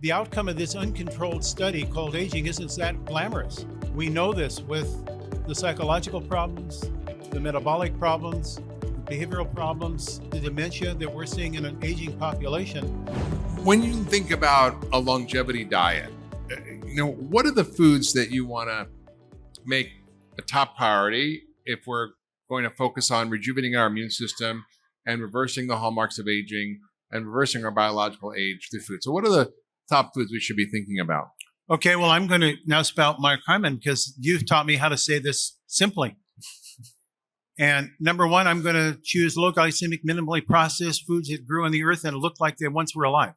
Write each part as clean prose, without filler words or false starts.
The outcome of this uncontrolled study called aging isn't that glamorous. We know this with the psychological problems, the metabolic problems, the behavioral problems, the dementia that we're seeing in an aging population. When you think about a longevity diet, what are the foods that you want to make a top priority if we're going to focus on rejuvenating our immune system and reversing the hallmarks of aging and reversing our biological age through food? So what are the top foods we should be thinking about? Okay, well, I'm going to now spout Mark Hyman because you've taught me how to say this simply. And number one, I'm going to choose low glycemic, minimally processed foods that grew on the earth and looked like they once were alive.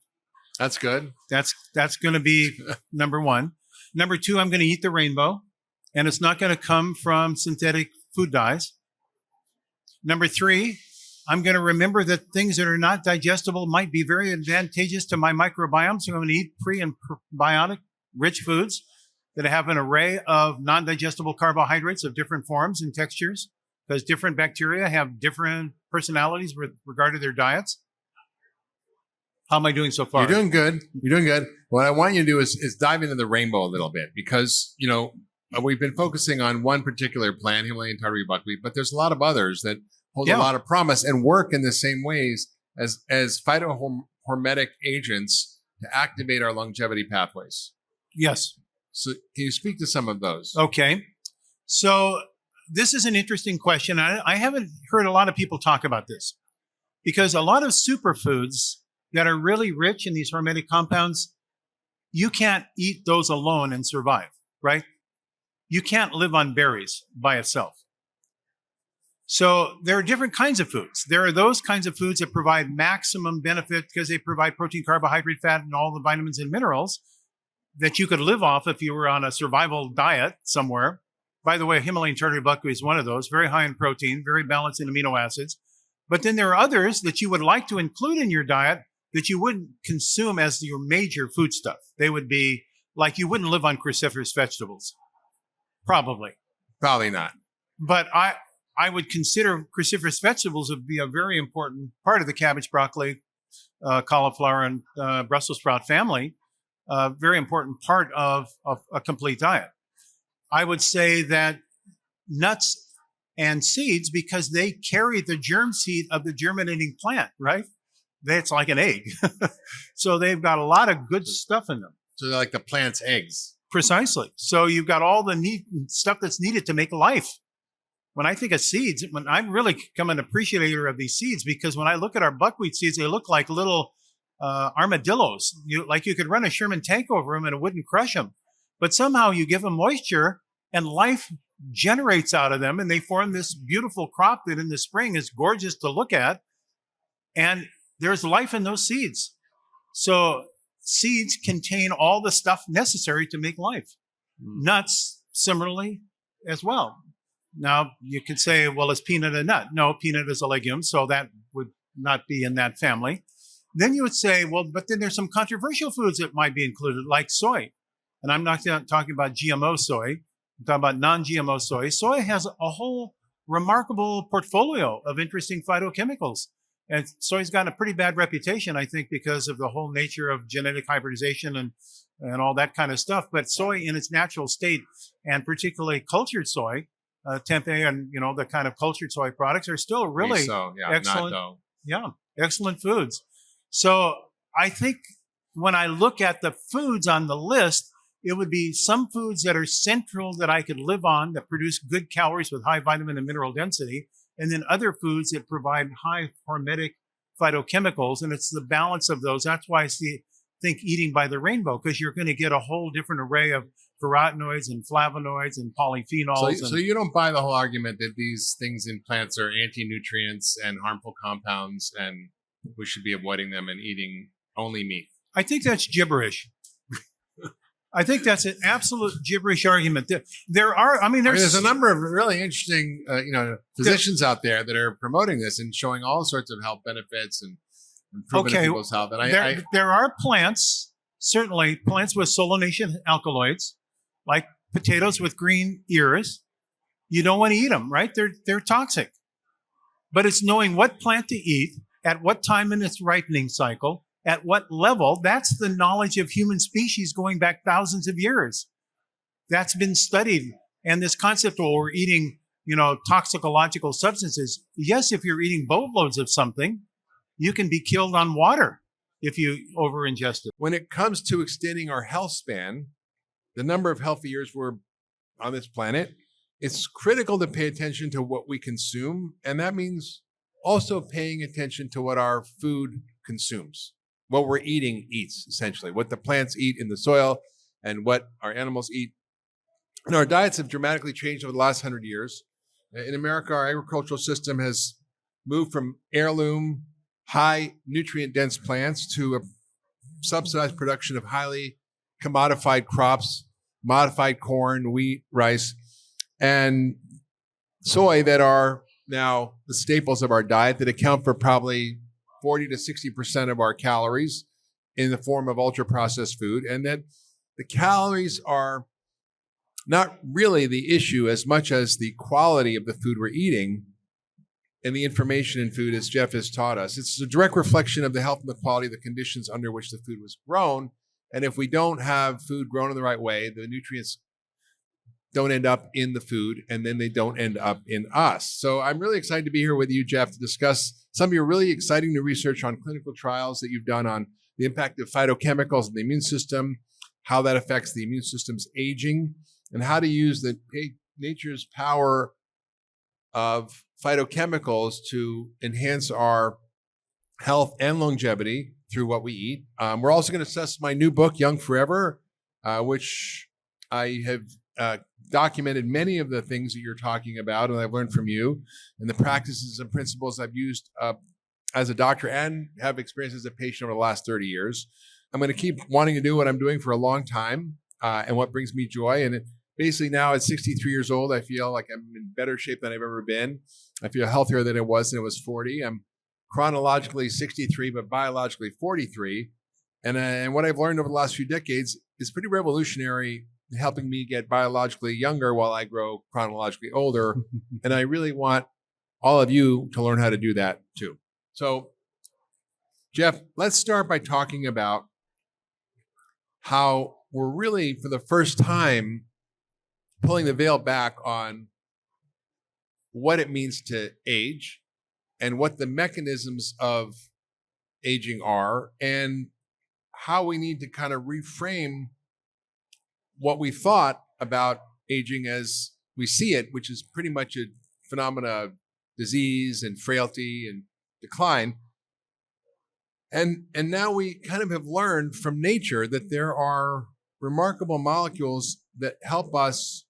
That's good. That's going to be number one. Number two, I'm going to eat the rainbow, and it's not going to come from synthetic food dyes. Number three, I'm going to remember that things that are not digestible might be very advantageous to my microbiome. So I'm going to eat pre and probiotic rich foods that have an array of non-digestible carbohydrates of different forms and textures, because different bacteria have different personalities with regard to their diets. How am I doing so far? You're doing good. You're doing good. What I want you to do is dive into the rainbow a little bit because, we've been focusing on one particular plant, Himalayan Tartary Buckwheat, but there's a lot of others that hold a lot of promise and work in the same ways as phytohormetic agents to activate our longevity pathways. Yes. So can you speak to some of those? Okay. So this is an interesting question. I haven't heard a lot of people talk about this because a lot of superfoods that are really rich in these hormetic compounds, you can't eat those alone and survive, right? You can't live on berries by itself. So there are different kinds of foods. There are those kinds of foods that provide maximum benefit because they provide protein, carbohydrate, fat, and all the vitamins and minerals that you could live off if you were on a survival diet somewhere. By the way, Himalayan Tartary Buckwheat is one of those, very high in protein, very balanced in amino acids. But then there are others that you would like to include in your diet that you wouldn't consume as your major foodstuff. They would be like you wouldn't live on cruciferous vegetables. Probably not. But I would consider cruciferous vegetables would be a very important part of the cabbage, broccoli, cauliflower, and Brussels sprout family. Very important part of a complete diet. I would say that nuts and seeds, because they carry the germ seed of the germinating plant, right? It's like an egg. So they've got a lot of good stuff in them. So they're like the plant's eggs. Precisely. So you've got all the neat stuff that's needed to make life. When I think of seeds, when I'm really become an appreciator of these seeds, because when I look at our buckwheat seeds, they look like little armadillos. You could run a Sherman tank over them and it wouldn't crush them. But somehow you give them moisture and life generates out of them and they form this beautiful crop that in the spring is gorgeous to look at. And there's life in those seeds. So seeds contain all the stuff necessary to make life. Nuts, similarly, as well. Now, you could say, well, is peanut a nut? No, peanut is a legume, so that would not be in that family. Then you would say, well, but then there's some controversial foods that might be included, like soy. And I'm not talking about GMO soy. I'm talking about non-GMO soy. Soy has a whole remarkable portfolio of interesting phytochemicals. And soy's got a pretty bad reputation, I think, because of the whole nature of genetic hybridization and all that kind of stuff. But soy in its natural state, and particularly cultured soy, tempeh and, the kind of cultured soy products are still really excellent. Excellent foods. So I think when I look at the foods on the list, it would be some foods that are central that I could live on that produce good calories with high vitamin and mineral density. And then other foods that provide high hormetic phytochemicals. And it's the balance of those. That's why I think eating by the rainbow, because you're going to get a whole different array of carotenoids and flavonoids and polyphenols. So you don't buy the whole argument that these things in plants are anti-nutrients and harmful compounds and we should be avoiding them and eating only meat? I think that's gibberish. I think that's an absolute gibberish argument. There's a number of really interesting, physicians out there that are promoting this and showing all sorts of health benefits and improving people's health. And there are plants, certainly plants with solanation alkaloids, like potatoes with green ears. You don't want to eat them, right? They're toxic. But it's knowing what plant to eat at what time in its ripening cycle At what level? That's the knowledge of human species going back thousands of years. That's been studied. And this concept of we're eating, toxicological substances. Yes, if you're eating boatloads of something, you can be killed on water if you over ingest it. When it comes to extending our health span, the number of healthy years we're on this planet, it's critical to pay attention to what we consume. And that means also paying attention to what our food consumes, what we're eating eats, essentially, what the plants eat in the soil and what our animals eat. And our diets have dramatically changed over the last 100 years. In America, our agricultural system has moved from heirloom, high nutrient dense plants to a subsidized production of highly commodified crops, modified corn, wheat, rice, and soy that are now the staples of our diet that account for probably 40 to 60% of our calories in the form of ultra processed food. And that the calories are not really the issue as much as the quality of the food we're eating and the information in food, as Jeff has taught us. It's a direct reflection of the health and the quality of the conditions under which the food was grown. And if we don't have food grown in the right way, the nutrients don't end up in the food, and then they don't end up in us. So I'm really excited to be here with you, Jeff, to discuss some of your really exciting new research on clinical trials that you've done on the impact of phytochemicals in the immune system, how that affects the immune system's aging, and how to use nature's power of phytochemicals to enhance our health and longevity through what we eat. We're also going to assess my new book, Young Forever, which I have documented many of the things that you're talking about and I've learned from you and the practices and principles I've used as a doctor and have experienced as a patient over the last 30 years. I'm going to keep wanting to do what I'm doing for a long time and what brings me joy. And basically now at 63 years old, I feel like I'm in better shape than I've ever been. I feel healthier than I was when I was 40. I'm chronologically 63, but biologically 43. And what I've learned over the last few decades is pretty revolutionary, helping me get biologically younger while I grow chronologically older. And I really want all of you to learn how to do that too. So, Jeff, let's start by talking about how we're really, for the first time, pulling the veil back on what it means to age and what the mechanisms of aging are and how we need to kind of reframe what we thought about aging as we see it, which is pretty much a phenomena of disease and frailty and decline. And now we kind of have learned from nature that there are remarkable molecules that help us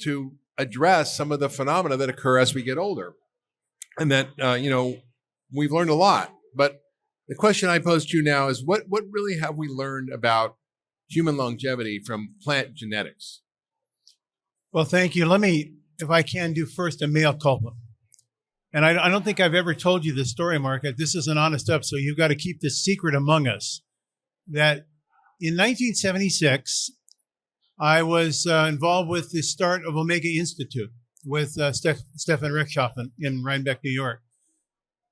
to address some of the phenomena that occur as we get older. And that, we've learned a lot. But the question I pose to you now is what really have we learned about human longevity from plant genetics? Well, thank you. Let me, if I can, do first a mea culpa. And I don't think I've ever told you this story, Mark. This is an honest episode. You've got to keep this secret among us. That in 1976, I was involved with the start of Omega Institute with Stefan Rechtschaffen in Rhinebeck, New York.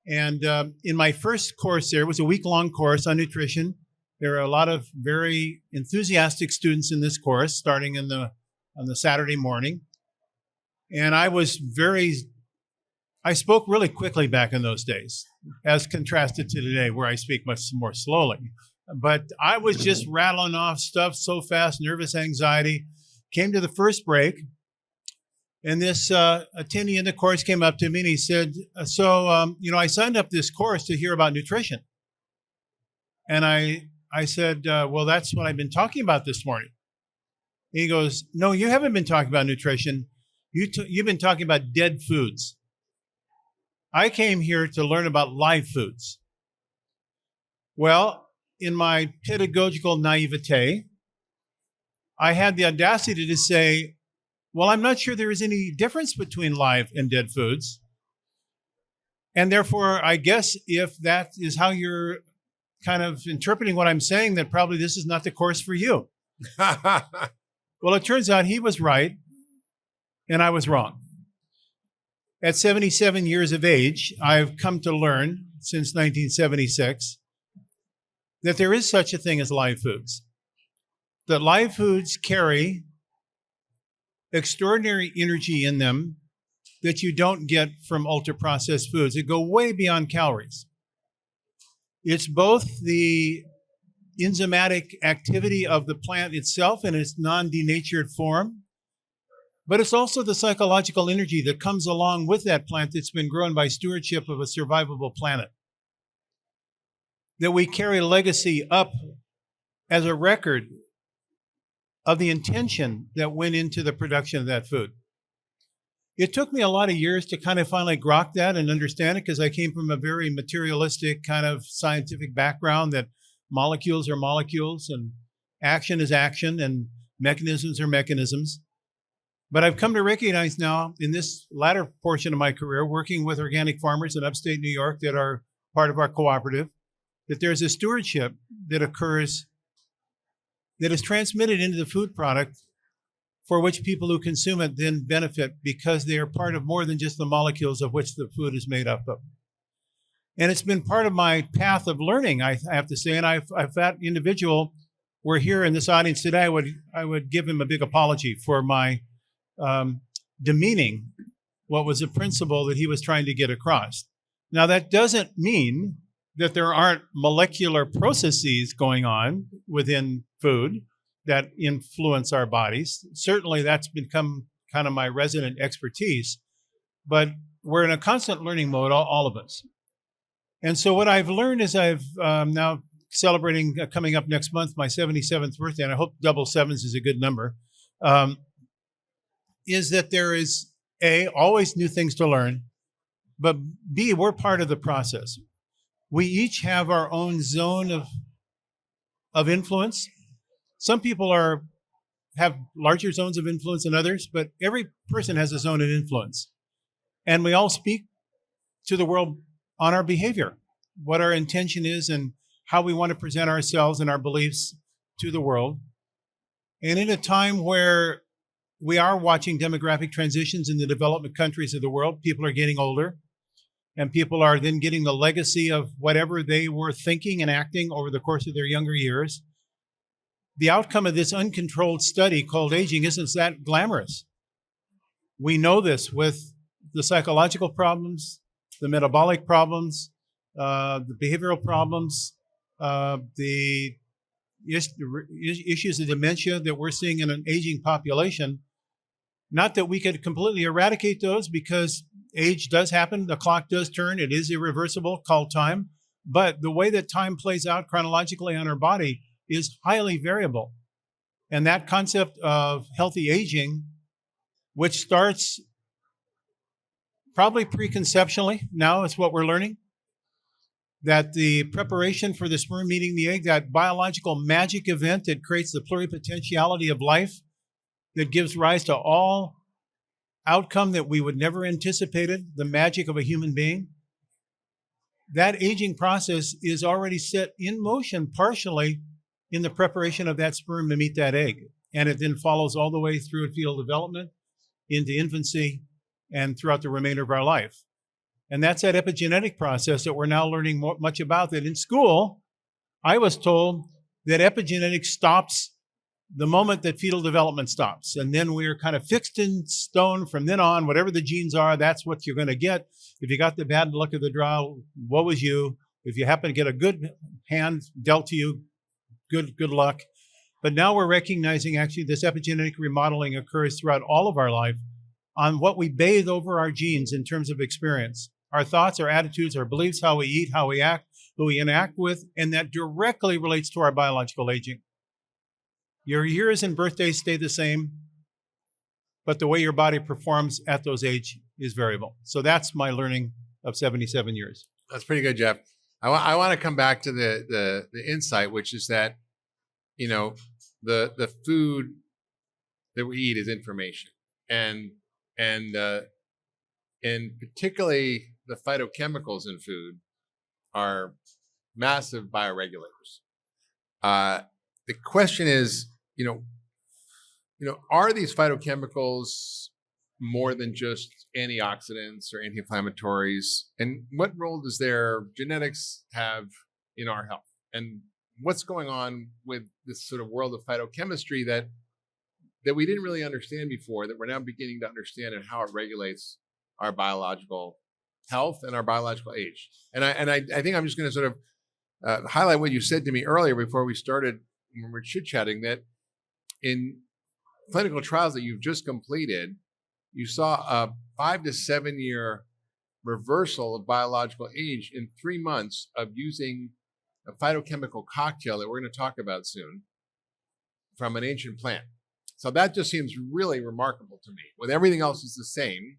And in my first course there, it was a week-long course on nutrition. There are a lot of very enthusiastic students in this course, starting on the Saturday morning. And I spoke really quickly back in those days, as contrasted to today, where I speak much more slowly. But I was just rattling off stuff so fast, nervous anxiety. Came to the first break, and this attendee in the course came up to me and he said, I signed up this course to hear about nutrition. And I said, well, that's what I've been talking about this morning. And he goes, no, you haven't been talking about nutrition. You've been talking about dead foods. I came here to learn about live foods. Well, in my pedagogical naivete, I had the audacity to say, well, I'm not sure there is any difference between live and dead foods. And therefore, I guess if that is how you're kind of interpreting what I'm saying, then probably this is not the course for you. Well, it turns out he was right and I was wrong. At 77 years of age, I've come to learn since 1976 that there is such a thing as live foods, that live foods carry extraordinary energy in them that you don't get from ultra-processed foods that go way beyond calories. It's both the enzymatic activity of the plant itself in its non-denatured form, but it's also the psychological energy that comes along with that plant that's been grown by stewardship of a survivable planet. That we carry legacy up as a record of the intention that went into the production of that food. It took me a lot of years to kind of finally grok that and understand it, because I came from a very materialistic kind of scientific background that molecules are molecules and action is action and mechanisms are mechanisms. But I've come to recognize now in this latter portion of my career, working with organic farmers in upstate New York that are part of our cooperative, that there's a stewardship that occurs that is transmitted into the food product for which people who consume it then benefit, because they are part of more than just the molecules of which the food is made up of. And it's been part of my path of learning, I have to say. And if that individual were here in this audience today, I would give him a big apology for my demeaning what was a principle that he was trying to get across. Now, that doesn't mean that there aren't molecular processes going on within food that influence our bodies. Certainly, that's become kind of my resident expertise. But we're in a constant learning mode, all of us. And so what I've learned is I've now celebrating coming up next month, my 77th birthday, and I hope double sevens is a good number, is that there is A, always new things to learn, but B, we're part of the process. We each have our own zone of influence. Some people have larger zones of influence than others, but every person has a zone of influence. And we all speak to the world on our behavior, what our intention is and how we want to present ourselves and our beliefs to the world. And in a time where we are watching demographic transitions in the development countries of the world, people are getting older, and people are then getting the legacy of whatever they were thinking and acting over the course of their younger years. The outcome of this uncontrolled study called aging isn't that glamorous. We know this with the psychological problems, the metabolic problems, the behavioral problems, the issues of dementia that we're seeing in an aging population. Not that we could completely eradicate those, because age does happen, the clock does turn, it is irreversible, called time. But the way that time plays out chronologically on our body is highly variable. And that concept of healthy aging, which starts probably preconceptually, now is what we're learning, that the preparation for the sperm meeting the egg, that biological magic event that creates the pluripotentiality of life, that gives rise to all outcome that we would never anticipated, the magic of a human being, that aging process is already set in motion partially in the preparation of that sperm to meet that egg. And it then follows all the way through fetal development, into infancy, and throughout the remainder of our life. And that's that epigenetic process that we're now learning much about. That in school, I was told that epigenetics stops the moment that fetal development stops. And then we're kind of fixed in stone from then on. Whatever the genes are, that's what you're going to get. If you got the bad luck of the draw, woe was you. If you happen to get a good hand dealt to you, good luck. But now we're recognizing actually this epigenetic remodeling occurs throughout all of our life on what we bathe over our genes in terms of experience. Our thoughts, our attitudes, our beliefs, how we eat, how we act, who we interact with, and that directly relates to our biological aging. Your years and birthdays stay the same, but the way your body performs at those age is variable. So that's my learning of 77 years. That's pretty good, Jeff. I want to come back to the insight, which is that, you know, the food that we eat is information, and particularly the phytochemicals in food are massive bioregulators. The question is, are these phytochemicals more than just antioxidants or anti-inflammatories? And what role does their genetics have in our health? And what's going on with this sort of world of phytochemistry that we didn't really understand before, that we're now beginning to understand, and how it regulates our biological health and our biological age. And I think I'm just going to sort of highlight what you said to me earlier before we started, when we were chit-chatting, that in clinical trials that you've just completed, you saw a 5 to 7 year reversal of biological age in 3 months of using a phytochemical cocktail that we're going to talk about soon from an ancient plant. So that just seems really remarkable to me. When everything else is the same,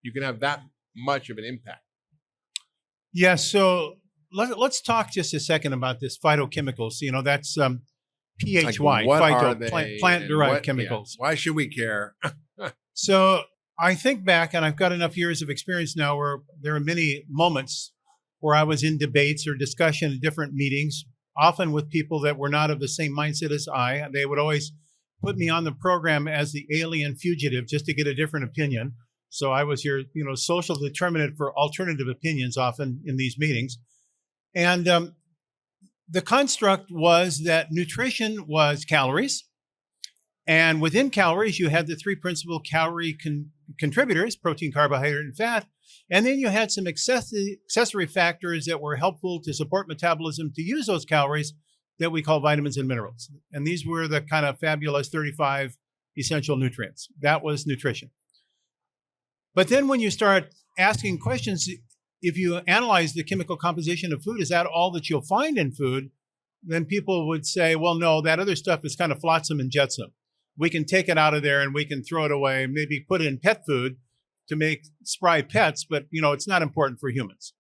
you can have that much of an impact. Yeah, so let's talk just a second about this phytochemicals. You know, that's PHY, plant-derived chemicals. Yeah. Why should we care? So I think back, and I've got enough years of experience now where there are many moments where I was in debates or discussion at different meetings, often with people that were not of the same mindset as I. They would always put me on the program as the alien fugitive just to get a different opinion. So I was your, social determinant for alternative opinions often in these meetings. And the construct was that nutrition was calories. And within calories, you had the three principal calorie contributors, protein, carbohydrate, and fat. And then you had some accessory factors that were helpful to support metabolism to use those calories that we call vitamins and minerals. And these were the kind of fabulous 35 essential nutrients. That was nutrition. But then when you start asking questions, if you analyze the chemical composition of food, is that all that you'll find in food? Then people would say, well, no, that other stuff is kind of flotsam and jetsam. We can take it out of there and we can throw it away, maybe put it in pet food to make spry pets, but it's not important for humans.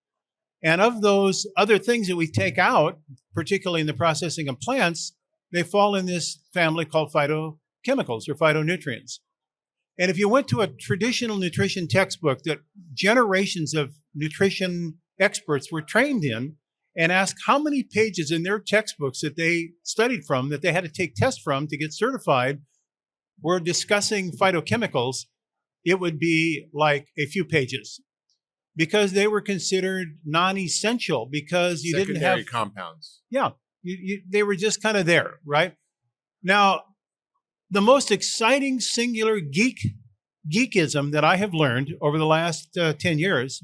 And of those other things that we take out, particularly in the processing of plants, they fall in this family called phytochemicals or phytonutrients. And if you went to a traditional nutrition textbook that generations of nutrition experts were trained in, and asked how many pages in their textbooks that they studied from, that they had to take tests from to get certified, were discussing phytochemicals, it would be like a few pages, because they were considered non-essential, because you didn't have secondary compounds. Yeah, they were just kind of there, right? Now, the most exciting singular geekism that I have learned over the last 10 years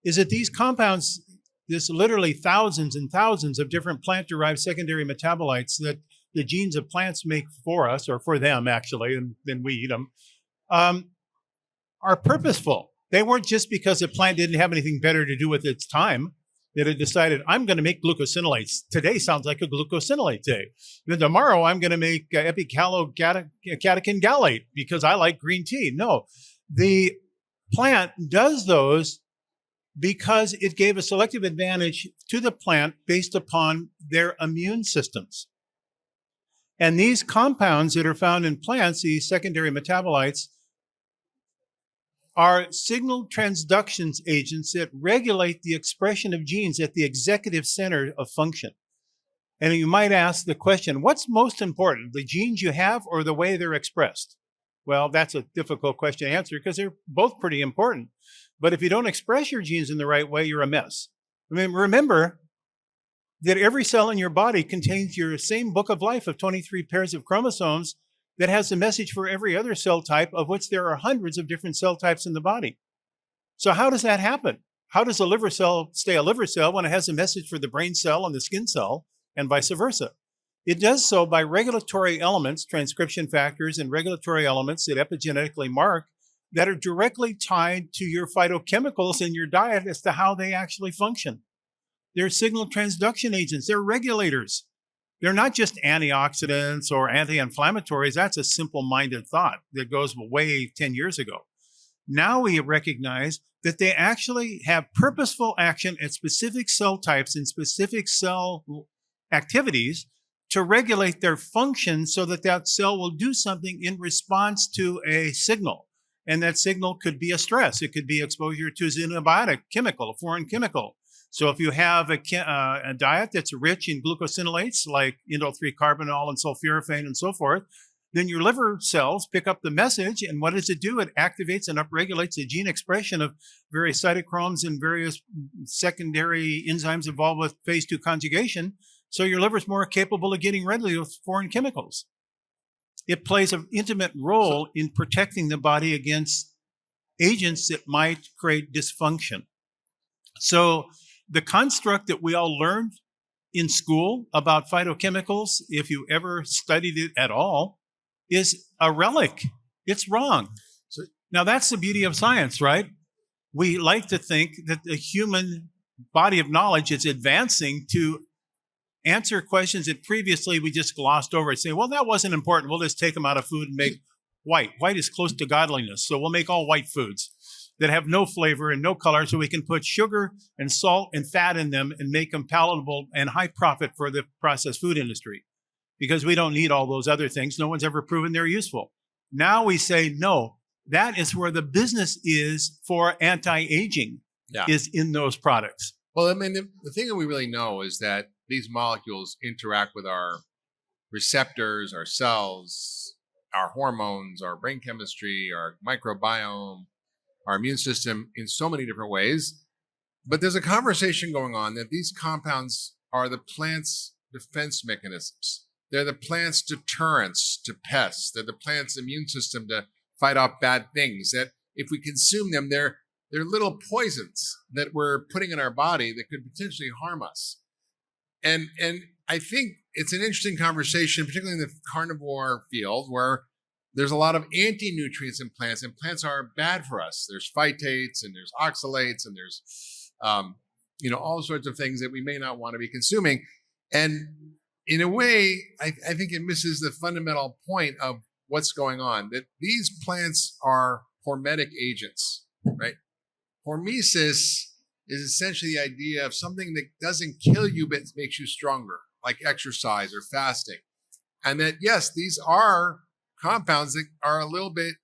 is that these compounds, this literally thousands and thousands of different plant-derived secondary metabolites that the genes of plants make for us, or for them actually, and then we eat them, are purposeful. They weren't just because the plant didn't have anything better to do with its time that it decided, I'm going to make glucosinolates. Today sounds like a glucosinolate day. Then tomorrow I'm going to make epicalocatechin gallate because I like green tea. No, the plant does those because it gave a selective advantage to the plant based upon their immune systems. And these compounds that are found in plants, these secondary metabolites, are signal transduction agents that regulate the expression of genes at the executive center of function. And you might ask the question, what's most important, the genes you have or the way they're expressed? Well, that's a difficult question to answer because they're both pretty important. But if you don't express your genes in the right way, you're a mess. I mean, remember that every cell in your body contains your same book of life of 23 pairs of chromosomes that has a message for every other cell type, of which there are hundreds of different cell types in the body. So how does that happen? How does a liver cell stay a liver cell when it has a message for the brain cell and the skin cell, and vice versa? It does so by regulatory elements, transcription factors, and regulatory elements that epigenetically mark that are directly tied to your phytochemicals in your diet as to how they actually function. They're signal transduction agents. They're regulators. They're not just antioxidants or anti-inflammatories. That's a simple-minded thought that goes way 10 years ago. Now we recognize that they actually have purposeful action at specific cell types and specific cell activities to regulate their function so that that cell will do something in response to a signal. And that signal could be a stress. It could be exposure to a xenobiotic chemical, a foreign chemical. So if you have a diet that's rich in glucosinolates like indole-3-carbinol and sulforaphane and so forth, then your liver cells pick up the message, and what does it do? It activates and upregulates the gene expression of various cytochromes and various secondary enzymes involved with phase 2 conjugation So your liver is more capable of getting rid of those foreign chemicals. It plays an intimate role in protecting the body against agents that might create dysfunction. So the construct that we all learned in school about phytochemicals, if you ever studied it at all, is a relic. It's wrong. So, now, that's the beauty of science, right? We like to think that the human body of knowledge is advancing to answer questions that previously we just glossed over and say, well, that wasn't important. We'll just take them out of food and make white. White is close to godliness. So we'll make all white foods that have no flavor and no color, so we can put sugar and salt and fat in them and make them palatable and high profit for the processed food industry, because we don't need all those other things. No one's ever proven they're useful. Now we say, no, that is where the business is for anti-aging, is in those products. Well, I mean, the thing that we really know is that these molecules interact with our receptors, our cells, our hormones, our brain chemistry, our microbiome, our immune system in so many different ways. But there's a conversation going on that these compounds are the plant's defense mechanisms. They're the plant's deterrence to pests. They're the plant's immune system to fight off bad things. That if we consume them, they're little poisons that we're putting in our body that could potentially harm us. And I think it's an interesting conversation, particularly in the carnivore field, where there's a lot of anti-nutrients in plants, and plants are bad for us. There's phytates and there's oxalates and there's all sorts of things that we may not want to be consuming. And in a way, I think it misses the fundamental point of what's going on, that these plants are hormetic agents, right? Hormesis is essentially the idea of something that doesn't kill you but makes you stronger, like exercise or fasting. And that, yes, these are compounds that are a little bit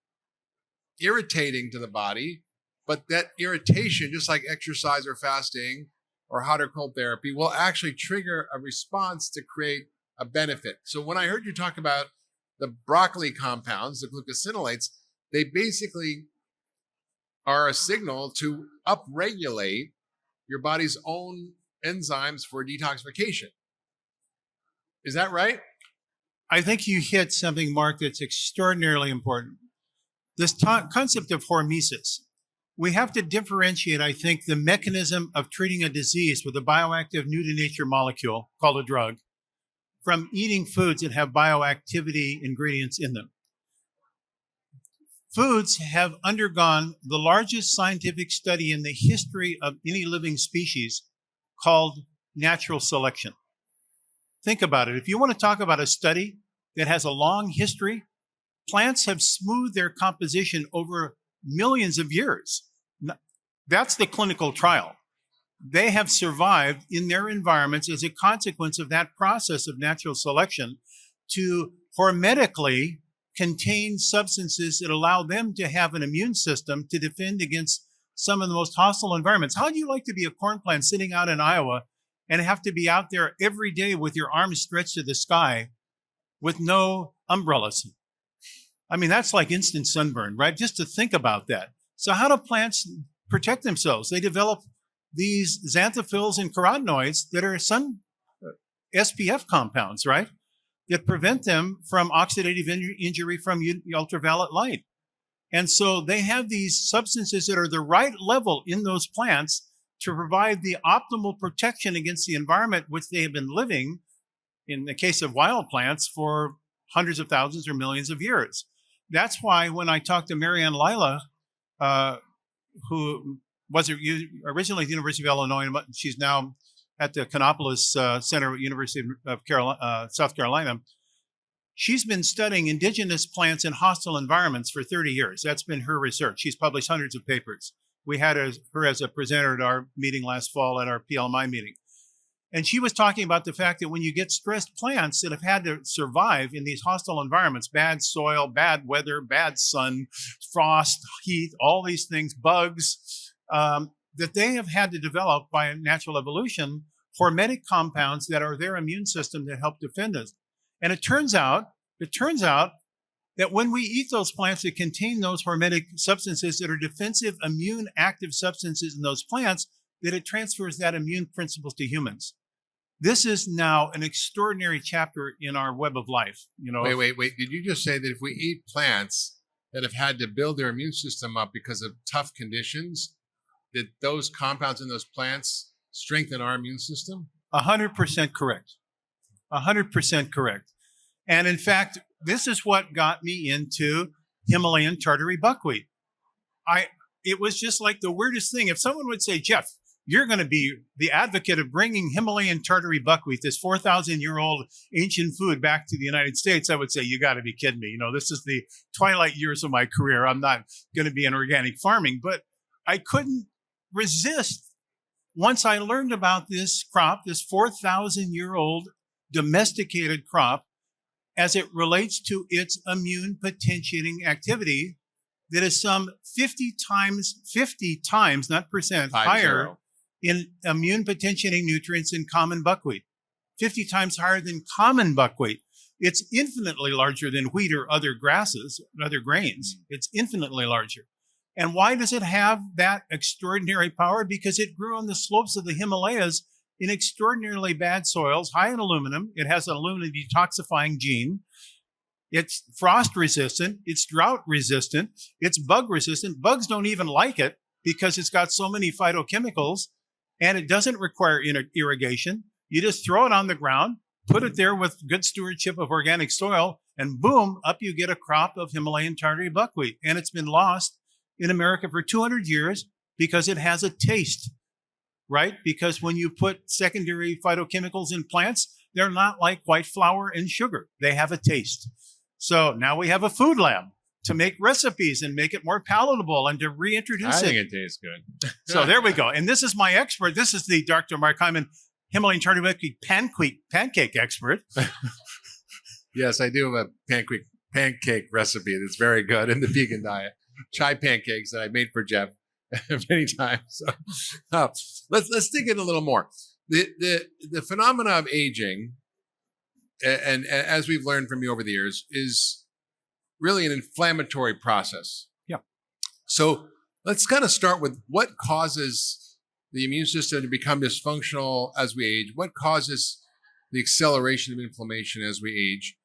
irritating to the body, but that irritation, just like exercise or fasting or hot or cold therapy, will actually trigger a response to create a benefit. So when I heard you talk about the broccoli compounds, the glucosinolates, they basically are a signal to upregulate your body's own enzymes for detoxification. Is that right? I think you hit something, Mark, that's extraordinarily important. This concept of hormesis. We have to differentiate, I think, the mechanism of treating a disease with a bioactive new to nature molecule called a drug from eating foods that have bioactivity ingredients in them. Foods have undergone the largest scientific study in the history of any living species called natural selection. Think about it. If you want to talk about a study that has a long history, plants have smoothed their composition over millions of years. That's the clinical trial. They have survived in their environments as a consequence of that process of natural selection to hormetically contain substances that allow them to have an immune system to defend against some of the most hostile environments. How do you like to be a corn plant sitting out in Iowa and have to be out there every day with your arms stretched to the sky with no umbrellas? I mean, that's like instant sunburn, right? Just to think about that. So how do plants protect themselves? They develop these xanthophylls and carotenoids that are sun SPF compounds, right? That prevent them from oxidative injury from ultraviolet light. And so they have these substances that are the right level in those plants to provide the optimal protection against the environment which they have been living, in the case of wild plants, for hundreds of thousands or millions of years. That's why when I talked to Marianne Lila, who was originally at the University of Illinois, and she's now at the Canopolis Center at University of South Carolina. She's been studying indigenous plants in hostile environments for 30 years. That's been her research. She's published hundreds of papers. We had her as a presenter at our meeting last fall at our PLMI meeting. And she was talking about the fact that when you get stressed plants that have had to survive in these hostile environments, bad soil, bad weather, bad sun, frost, heat, all these things, bugs, that they have had to develop by natural evolution, hormetic compounds that are their immune system that help defend us. And it turns out that when we eat those plants that contain those hormetic substances that are defensive, immune active substances in those plants, that it transfers that immune principles to humans. This is now an extraordinary chapter in our web of life. Wait. Did you just say that if we eat plants that have had to build their immune system up because of tough conditions, that those compounds in those plants strengthen our immune system? 100% correct. 100% correct. And in fact, this is what got me into Himalayan Tartary Buckwheat. It was just like the weirdest thing. If someone would say, Jeff, you're going to be the advocate of bringing Himalayan Tartary Buckwheat, this 4,000-year-old ancient food, back to the United States, I would say, you got to be kidding me. This is the twilight years of my career. I'm not going to be in organic farming. But I couldn't resist once I learned about this crop, this 4,000-year-old domesticated crop, as it relates to its immune potentiating activity that is some 50 times, not percent, higher in immune potentiating nutrients in common buckwheat. 50 times higher than common buckwheat. It's infinitely larger than wheat or other grasses, other grains. It's infinitely larger. And why does it have that extraordinary power? Because it grew on the slopes of the Himalayas in extraordinarily bad soils, high in aluminum. It has an aluminum detoxifying gene. It's frost resistant. It's drought resistant. It's bug resistant. Bugs don't even like it because it's got so many phytochemicals, and it doesn't require irrigation. You just throw it on the ground, put it there with good stewardship of organic soil, and boom, up you get a crop of Himalayan Tartary buckwheat. And it's been lost in America for 200 years because it has a taste, right? Because when you put secondary phytochemicals in plants, they're not like white flour and sugar. They have a taste. So now we have a food lab to make recipes and make it more palatable and to reintroduce it. I think it tastes good. So there we go. And this is my expert. This is the Dr. Mark Hyman, Himalayan Tartary Buckwheat pancake expert. Yes, I do have a pancake recipe that's very good in the vegan diet. Chai pancakes that I made for Jeff many times. So, let's dig in a little more. The phenomena of aging, and as we've learned from you over the years, is really an inflammatory process. Yeah. So let's kind of start with what causes the immune system to become dysfunctional as we age. What causes the acceleration of inflammation as we age,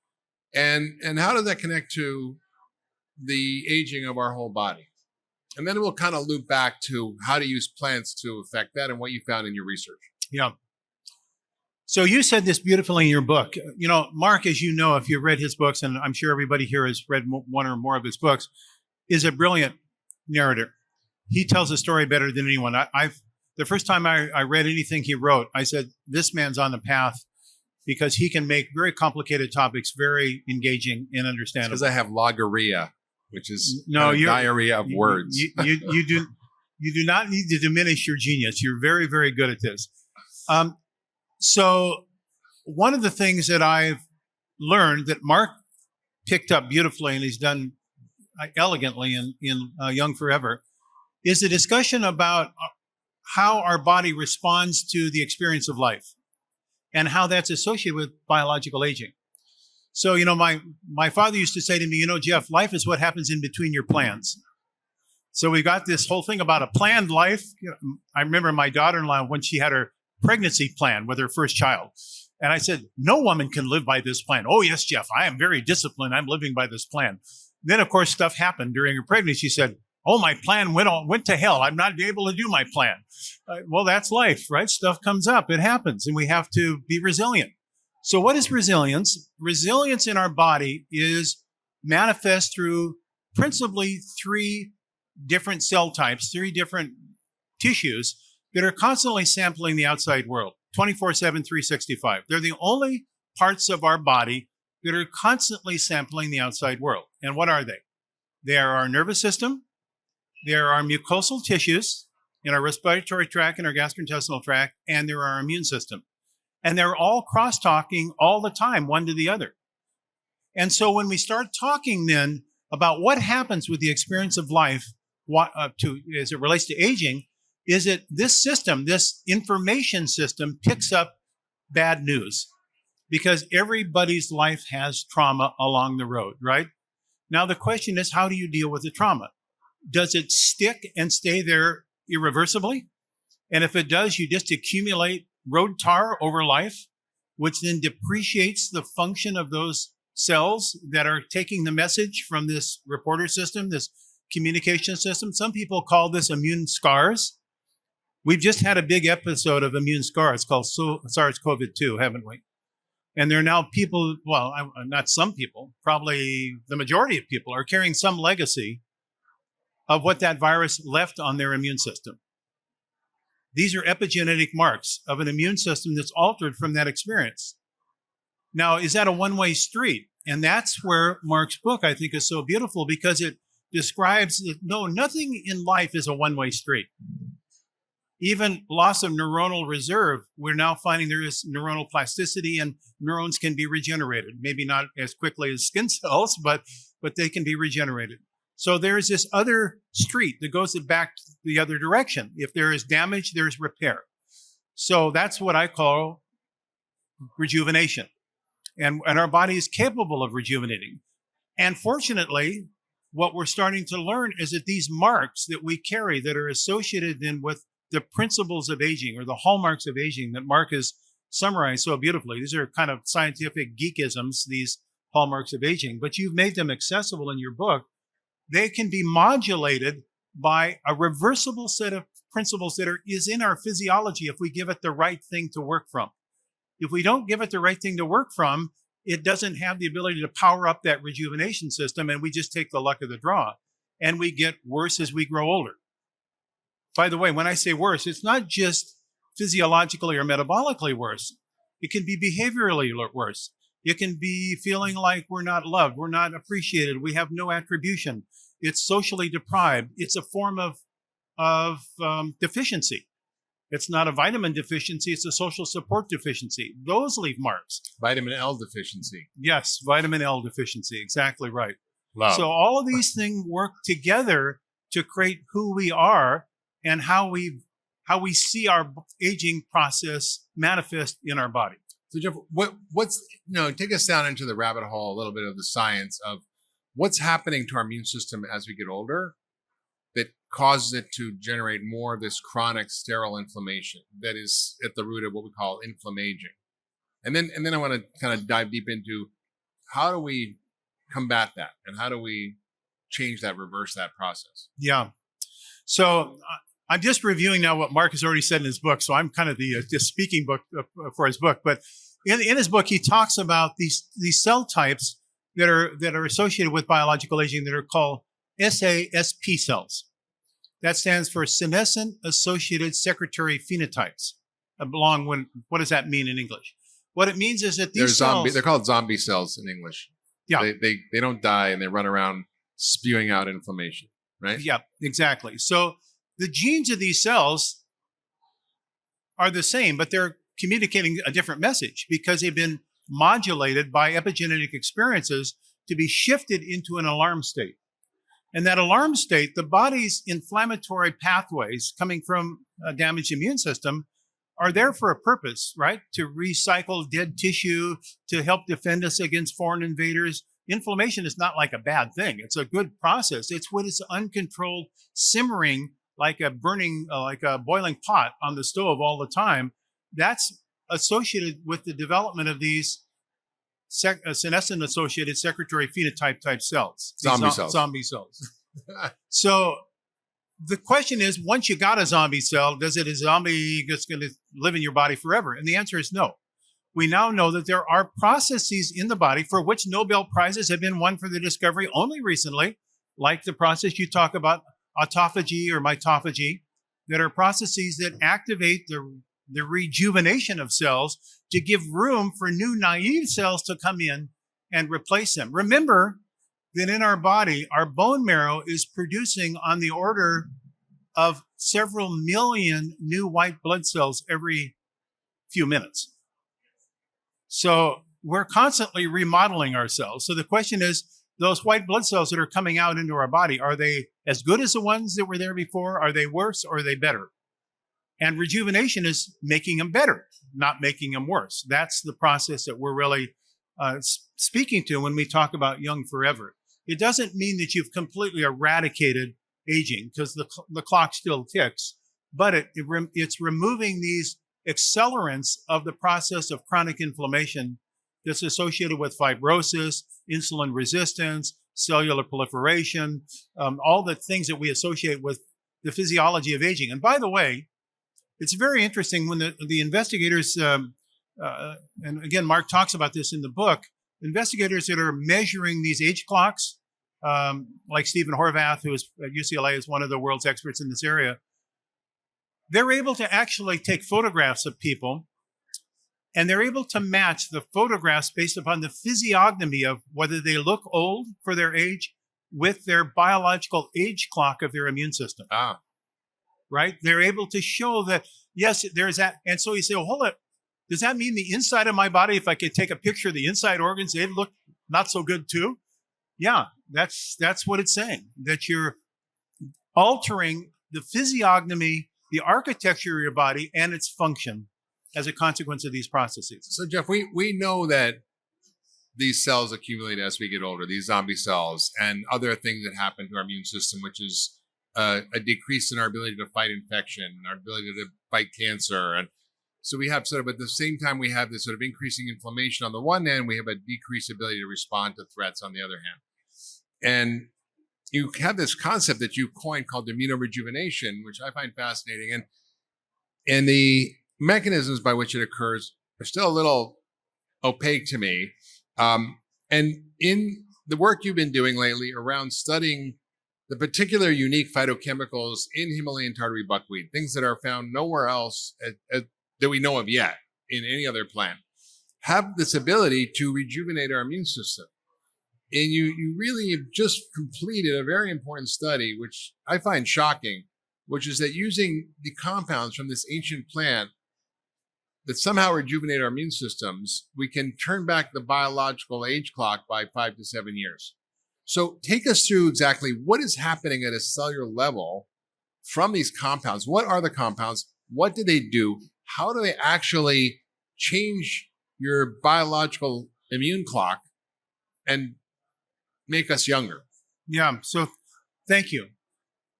and how does that connect to the aging of our whole body? And then we'll kind of loop back to how to use plants to affect that and what you found in your research. Yeah. So you said this beautifully in your book. Mark, as you know, if you've read his books, and I'm sure everybody here has read one or more of his books, is a brilliant narrator. He tells a story better than anyone. The first time I read anything he wrote, I said, this man's on the path, because he can make very complicated topics very engaging and understandable. Because I have logorrhea, which is diarrhea of words. You do not need to diminish your genius. You're very, very good at this. So one of the things that I've learned that Mark picked up beautifully, and he's done elegantly in Young Forever, is the discussion about how our body responds to the experience of life and how that's associated with biological aging. So, my father used to say to me, Jeff, life is what happens in between your plans. So we got this whole thing about a planned life. I remember my daughter-in-law, when she had her pregnancy plan with her first child. And I said, no woman can live by this plan. Oh, yes, Jeff, I am very disciplined. I'm living by this plan. Then, of course, stuff happened during her pregnancy. She said, oh, my plan went to hell. I'm not able to do my plan. Well, that's life, right? Stuff comes up. It happens. And we have to be resilient. So what is resilience? Resilience in our body is manifest through principally 3 different cell types, 3 different tissues that are constantly sampling the outside world, 24/7, 365. They're the only parts of our body that are constantly sampling the outside world. And what are they? They are our nervous system, they are our mucosal tissues in our respiratory tract and our gastrointestinal tract, and they're our immune system. And they're all cross-talking all the time, one to the other. And so when we start talking then about what happens with the experience of life as it relates to aging, is that this system, this information system, picks up bad news, because everybody's life has trauma along the road, right? Now, the question is, how do you deal with the trauma? Does it stick and stay there irreversibly? And if it does, you just accumulate road tar over life, which then depreciates the function of those cells that are taking the message from this reporter system, this communication system. Some people call this immune scars. We've just had a big episode of immune scars called SARS-CoV-2, haven't we? And there are now people, well, not some people, probably the majority of people are carrying some legacy of what that virus left on their immune system. These are epigenetic marks of an immune system that's altered from that experience. Now, is that a one-way street? And that's where Mark's book, I think, is so beautiful, because it describes that, no, nothing in life is a one-way street. Even loss of neuronal reserve, we're now finding there is neuronal plasticity and neurons can be regenerated. Maybe not as quickly as skin cells, but they can be regenerated. So there's this other street that goes back the other direction. If there is damage, there's repair. So that's what I call rejuvenation. And our body is capable of rejuvenating. And fortunately, what we're starting to learn is that these marks that we carry that are associated then with the principles of aging, or the hallmarks of aging that Mark has summarized so beautifully. These are kind of scientific geekisms, these hallmarks of aging, but you've made them accessible in your book. They can be modulated by a reversible set of principles that is in our physiology if we give it the right thing to work from. If we don't give it the right thing to work from, it doesn't have the ability to power up that rejuvenation system, and we just take the luck of the draw. And we get worse as we grow older. By the way, when I say worse, it's not just physiologically or metabolically worse. It can be behaviorally worse. It can be feeling like we're not loved, we're not appreciated, we have no attribution. It's socially deprived. It's a form of deficiency. It's not a vitamin deficiency, it's a social support deficiency. Those leave marks. Vitamin L deficiency. Yes, vitamin L deficiency, exactly right. Love. So all of these things work together to create who we are and how we see our aging process manifest in our body. So Jeff, what's take us down into the rabbit hole a little bit of the science of what's happening to our immune system as we get older that causes it to generate more of this chronic sterile inflammation that is at the root of what we call inflammaging. And then I want to kind of dive deep into how do we combat that and how do we change that, reverse that process? Yeah. So I'm just reviewing now what Mark has already said in his book. So I'm kind of the speaking book for his book. But in his book, he talks about these cell types that are associated with biological aging that are called SASP cells. That stands for senescent associated secretory phenotypes. What does that mean in English? What it means is that these cells, they're called zombie cells in English. Yeah. They don't die and they run around spewing out inflammation, right? Yeah, exactly. So the genes of these cells are the same, but they're communicating a different message because they've been modulated by epigenetic experiences to be shifted into an alarm state. And that alarm state, the body's inflammatory pathways coming from a damaged immune system are there for a purpose, right? To recycle dead tissue, to help defend us against foreign invaders. Inflammation is not like a bad thing. It's a good process. It's when it's uncontrolled simmering like a boiling pot on the stove all the time. That's associated with the development of these senescent associated secretory phenotype type cells. Zombie cells. So the question is, once you got a zombie cell, is it a zombie that's going to live in your body forever? And the answer is no. We now know that there are processes in the body for which Nobel Prizes have been won for the discovery only recently, like the process you talk about, autophagy or mitophagy, that are processes that activate the rejuvenation of cells to give room for new naive cells to come in and replace them. Remember that in our body, our bone marrow is producing on the order of several million new white blood cells every few minutes. So we're constantly remodeling ourselves. So the question is, those white blood cells that are coming out into our body, are they as good as the ones that were there before? Are they worse or are they better? And rejuvenation is making them better, not making them worse. That's the process that we're really speaking to when we talk about young forever. It doesn't mean that you've completely eradicated aging because the clock still ticks, but it's removing these accelerants of the process of chronic inflammation that's associated with fibrosis, insulin resistance, cellular proliferation, all the things that we associate with the physiology of aging. And by the way, it's very interesting when the investigators, and again, Mark talks about this in the book, investigators that are measuring these age clocks, like Stephen Horvath, who is at UCLA, is one of the world's experts in this area, they're able to actually take photographs of people, and they're able to match the photographs based upon the physiognomy of whether they look old for their age with their biological age clock of their immune system. Right? They're able to show that, yes, there's that. And so you say, well, hold it. Does that mean the inside of my body, if I could take a picture of the inside organs, they'd look not so good too? Yeah, that's what it's saying, that you're altering the physiognomy, the architecture of your body, and its function as a consequence of these processes. So, Jeff, we know that these cells accumulate as we get older, these zombie cells, and other things that happen to our immune system, which is a decrease in our ability to fight infection, our ability to fight cancer. And so we have sort of, at the same time, we have this sort of increasing inflammation on the one hand, we have a decreased ability to respond to threats on the other hand. And you have this concept that you coined called immuno-rejuvenation, which I find fascinating. And the mechanisms by which it occurs are still a little opaque to me. And in the work you've been doing lately around studying the particular unique phytochemicals in Himalayan Tartary buckwheat, things that are found nowhere else that we know of yet in any other plant, have this ability to rejuvenate our immune system. And you really have just completed a very important study, which I find shocking, which is that using the compounds from this ancient plant that somehow rejuvenate our immune systems, we can turn back the biological age clock by 5 to 7 years. So take us through exactly what is happening at a cellular level from these compounds. What are the compounds? What do they do? How do they actually change your biological immune clock and make us younger? Yeah, so thank you.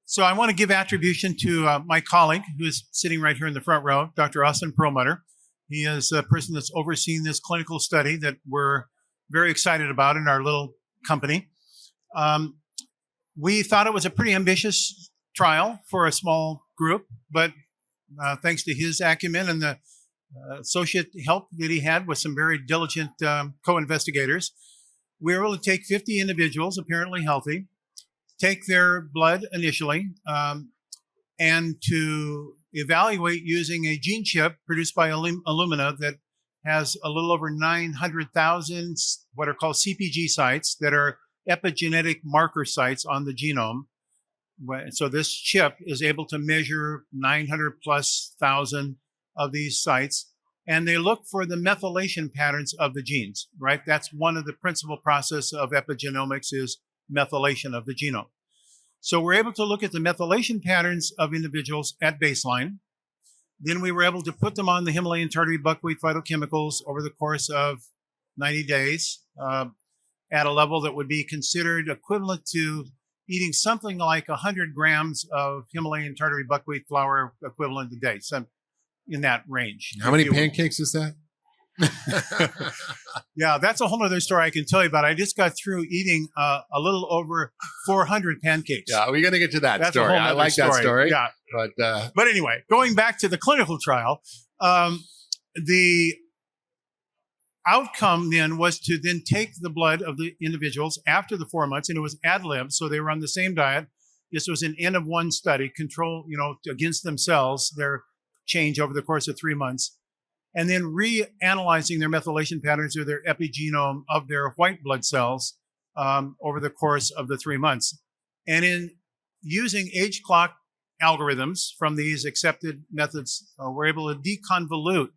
So I want to give attribution to my colleague who is sitting right here in the front row, Dr. Austin Perlmutter. He is a person that's overseeing this clinical study that we're very excited about in our little company. We thought it was a pretty ambitious trial for a small group, but thanks to his acumen and the associate help that he had with some very diligent co-investigators, we were able to take 50 individuals, apparently healthy, take their blood initially, and to evaluate using a gene chip produced by Illumina that has a little over 900,000 what are called CPG sites that are epigenetic marker sites on the genome. So this chip is able to measure 900 plus thousand of these sites, and they look for the methylation patterns of the genes, right? That's one of the principal process of epigenomics is methylation of the genome. So we're able to look at the methylation patterns of individuals at baseline. Then we were able to put them on the Himalayan Tartary buckwheat phytochemicals over the course of 90 days at a level that would be considered equivalent to eating something like 100 grams of Himalayan Tartary buckwheat flour equivalent a day, some in that range. How many pancakes is that? Yeah, that's a whole other story I can tell you about. I just got through eating a little over 400 pancakes. Yeah, we're going to get to that That's story. A whole I like story. that story. Yeah. But anyway, going back to the clinical trial, the outcome then was to then take the blood of the individuals after the 4 months, and it was ad lib, so they were on the same diet. This was an N of 1 study, control, against themselves, their change over the course of 3 months. And then reanalyzing their methylation patterns or their epigenome of their white blood cells over the course of the 3 months. And in using age clock algorithms from these accepted methods, we're able to deconvolute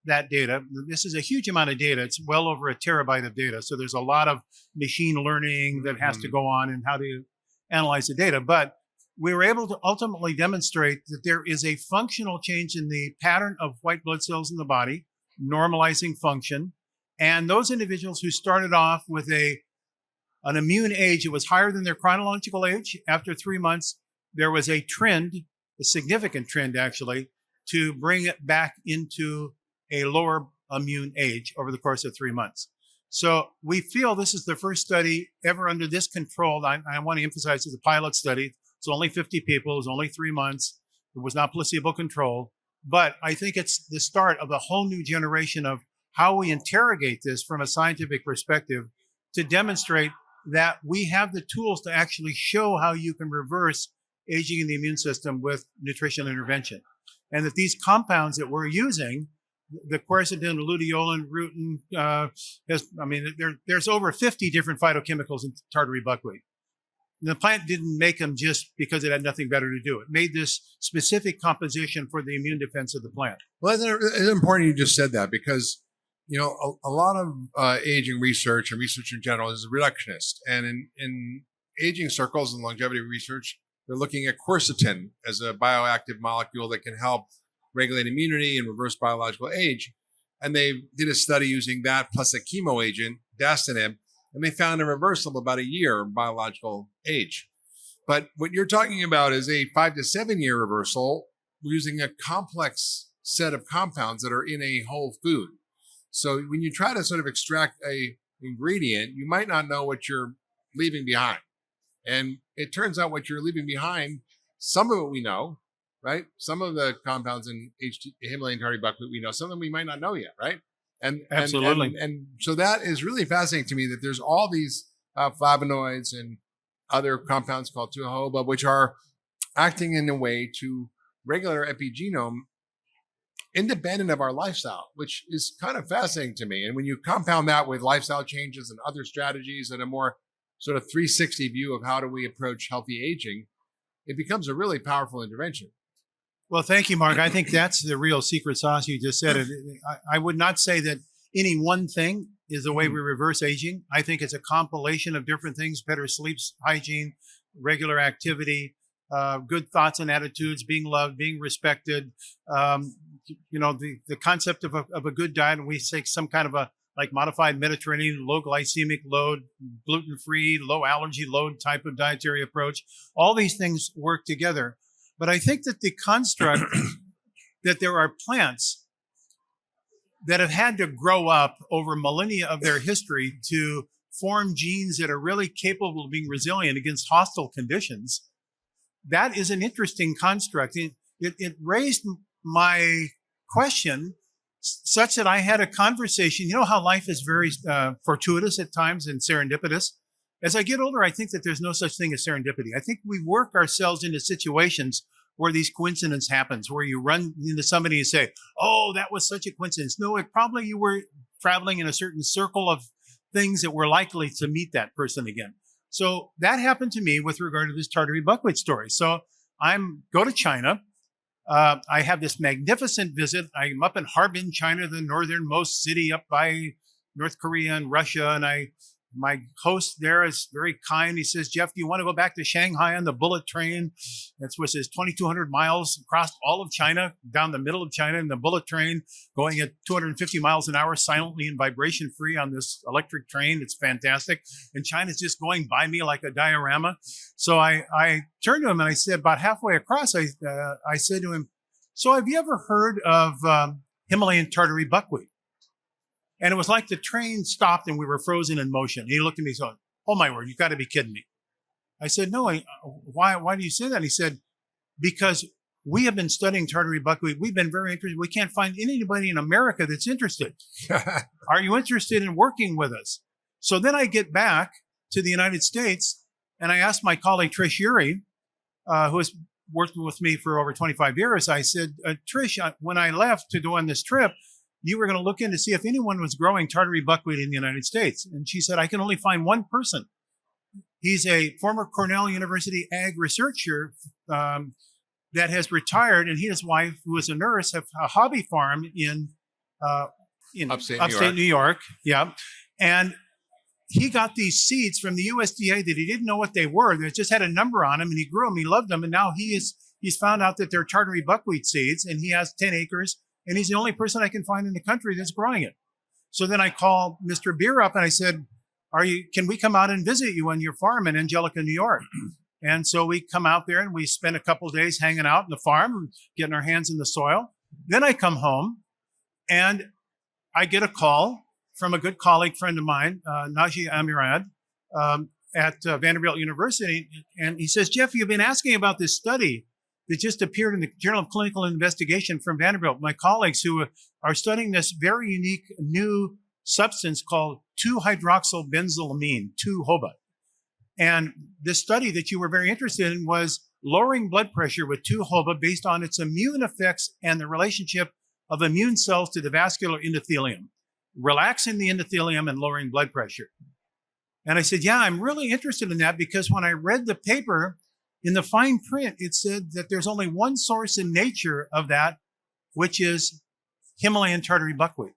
that data. This is a huge amount of data. It's well over a terabyte of data. So there's a lot of machine learning that has to go on and how to analyze the data. But we were able to ultimately demonstrate that there is a functional change in the pattern of white blood cells in the body, normalizing function. And those individuals who started off with an immune age that was higher than their chronological age, after 3 months, there was a trend, a significant trend actually, to bring it back into a lower immune age over the course of 3 months. So we feel this is the first study ever under this control. I want to emphasize it's a pilot study. It's only 50 people. It was only 3 months. It was not placebo controlled. But I think it's the start of a whole new generation of how we interrogate this from a scientific perspective to demonstrate that we have the tools to actually show how you can reverse aging in the immune system with nutritional intervention. And that these compounds that we're using, the quercetin, luteolin, rutin, there's over 50 different phytochemicals in tartary buckwheat. The plant didn't make them just because it had nothing better to do. It made this specific composition for the immune defense of the plant. Well, it's important you just said that because, a lot of aging research and research in general is reductionist. And in aging circles and longevity research, they're looking at quercetin as a bioactive molecule that can help regulate immunity and reverse biological age. And they did a study using that plus a chemo agent, dasatinib, and they found a reversal of about a year in biological age. But what you're talking about is a 5 to 7 year reversal using a complex set of compounds that are in a whole food. So when you try to sort of extract a ingredient, you might not know what you're leaving behind. And it turns out what you're leaving behind, some of it we know, right? Some of the compounds in Himalayan Tartary Buckwheat we know, some of them we might not know yet, right? And absolutely. And so that is really fascinating to me that there's all these flavonoids and other compounds called jojoba, which are acting in a way to regulate our epigenome independent of our lifestyle, which is kind of fascinating to me. And when you compound that with lifestyle changes and other strategies and a more sort of 360 view of how do we approach healthy aging, it becomes a really powerful intervention. Well, thank you, Mark. I think that's the real secret sauce. You just said it. I would not say that any one thing is the way we reverse aging. I think it's a compilation of different things: better sleep, hygiene, regular activity, good thoughts and attitudes, being loved, being respected. The concept of a good diet, and we say some kind of a like modified Mediterranean, low glycemic load, gluten-free, low allergy load type of dietary approach. All these things work together. But I think that the construct that there are plants that have had to grow up over millennia of their history to form genes that are really capable of being resilient against hostile conditions, that is an interesting construct. It raised my question such that I had a conversation. You know how life is very fortuitous at times and serendipitous? As I get older, I think that there's no such thing as serendipity. I think we work ourselves into situations where these coincidences happens, where you run into somebody and say, oh, that was such a coincidence. No, it probably you were traveling in a certain circle of things that were likely to meet that person again. So that happened to me with regard to this Tartary buckwheat story. So go to China. I have this magnificent visit. I'm up in Harbin, China, the northernmost city up by North Korea and Russia. And my host there is very kind. He says, Jeff, do you want to go back to Shanghai on the bullet train? That's what says 2,200 miles across all of China, down the middle of China in the bullet train, going at 250 miles an hour, silently and vibration free on this electric train. It's fantastic. And China's just going by me like a diorama. So I turned to him and I said, about halfway across, I said to him, so have you ever heard of Himalayan Tartary buckwheat? And it was like the train stopped and we were frozen in motion. And he looked at me and said, oh my word, you've got to be kidding me. I said, no, why do you say that? And he said, because we have been studying Tartary buckwheat. We've been very interested. We can't find anybody in America that's interested. Are you interested in working with us? So then I get back to the United States and I asked my colleague Trish Urey, who has worked with me for over 25 years. I said, Trish, when I left to go on this trip, you were going to look in to see if anyone was growing Tartary buckwheat in the United States. And she said, I can only find one person. He's a former Cornell University ag researcher that has retired, and he and his wife, who is a nurse, have a hobby farm in upstate New York. Yeah. And he got these seeds from the USDA that he didn't know what they were. They just had a number on them, and he grew them. He loved them. And now he's found out that they're Tartary buckwheat seeds, and he has 10 acres. And he's the only person I can find in the country that's growing it. So then I called Mr. Beer up and I said, can we come out and visit you on your farm in Angelica, New York? And so we come out there and we spend a couple of days hanging out in the farm, getting our hands in the soil. Then I come home and I get a call from a good colleague friend of mine, Naji Amirad, at Vanderbilt University. And he says, Jeff, you've been asking about this study that just appeared in the Journal of Clinical Investigation from Vanderbilt. My colleagues who are studying this very unique new substance called 2-hydroxybenzylamine, 2-HOBA. And this study that you were very interested in was lowering blood pressure with 2-HOBA based on its immune effects and the relationship of immune cells to the vascular endothelium, relaxing the endothelium and lowering blood pressure. And I said, yeah, I'm really interested in that because when I read the paper, in the fine print, it said that there's only one source in nature of that, which is Himalayan Tartary Buckwheat.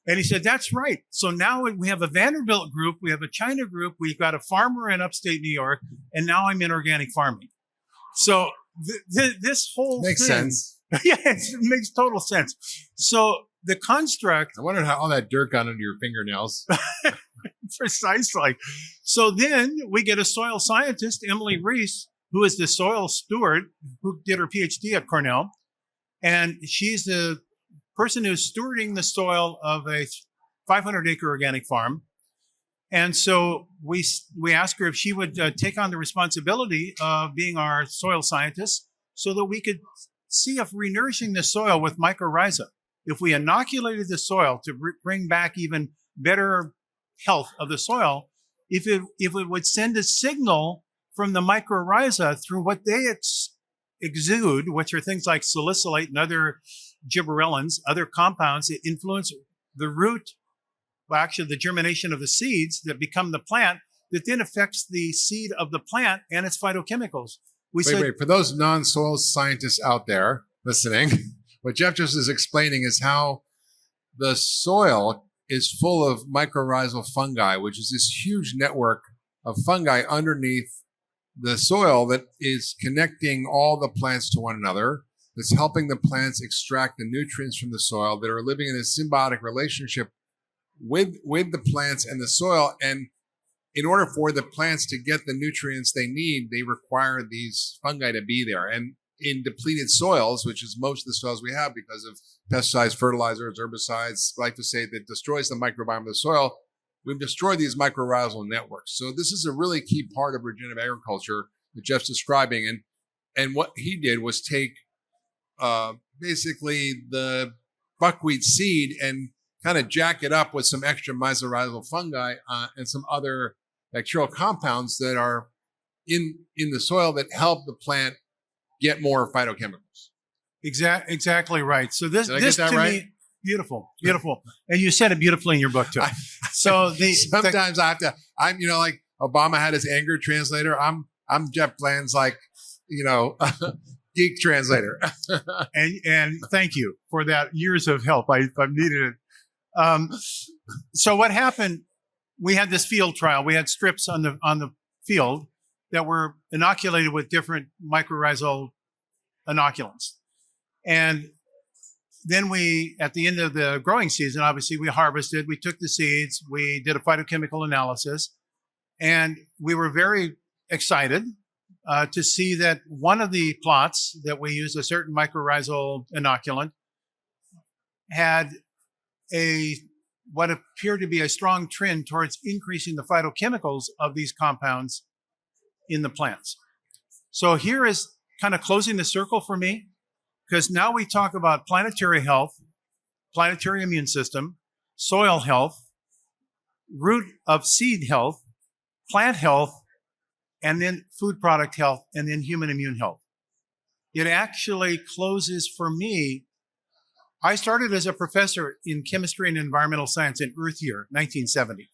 And he said, that's right. So now we have a Vanderbilt group, we have a China group, we've got a farmer in upstate New York, and now I'm in organic farming. So this whole makes thing, sense. Yeah, it makes total sense. So the construct. I wondered how all that dirt got under your fingernails. Precisely. So then we get a soil scientist, Emily Reese, who is the soil steward, who did her PhD at Cornell. And she's the person who's stewarding the soil of a 500-acre organic farm. And so we asked her if she would take on the responsibility of being our soil scientist so that we could see if renourishing the soil with mycorrhiza, if we inoculated the soil to bring back even better health of the soil, if it would send a signal from the mycorrhiza through what they exude, which are things like salicylate and other gibberellins, other compounds that influence the root, well, actually the germination of the seeds that become the plant, that then affects the seed of the plant and its phytochemicals. Wait, for those non-soil scientists out there listening, what Jeff just is explaining is how the soil is full of mycorrhizal fungi, which is this huge network of fungi underneath the soil that is connecting all the plants to one another, that's helping the plants extract the nutrients from the soil, that are living in a symbiotic relationship with the plants and the soil. And in order for the plants to get the nutrients they need, they require these fungi to be there. And in depleted soils, which is most of the soils we have because of pesticides, fertilizers, herbicides, glyphosate that destroys the microbiome of the soil, we've destroyed these mycorrhizal networks. So this is a really key part of regenerative agriculture that Jeff's describing. And what he did was take basically the buckwheat seed and kind of jack it up with some extra mycorrhizal fungi and some other bacterial compounds that are in the soil that help the plant get more phytochemicals. Exactly right. So this to right? Me, beautiful. And you said it beautifully in your book too. Sometimes I have to. I'm like Obama had his anger translator. I'm Jeff Bland's geek translator. and thank you for that years of help. I've needed it. So what happened? We had this field trial. We had strips on the field that were inoculated with different mycorrhizal inoculants. And then at the end of the growing season, obviously we harvested, we took the seeds, we did a phytochemical analysis, and we were very excited to see that one of the plots that we used a certain mycorrhizal inoculant had what appeared to be a strong trend towards increasing the phytochemicals of these compounds in the plants. So here is kind of closing the circle for me, because now we talk about planetary health, planetary immune system, soil health, root of seed health, plant health, and then food product health, and then human immune health. It actually closes for me. I started as a professor in chemistry and environmental science in Earth Year, 1970.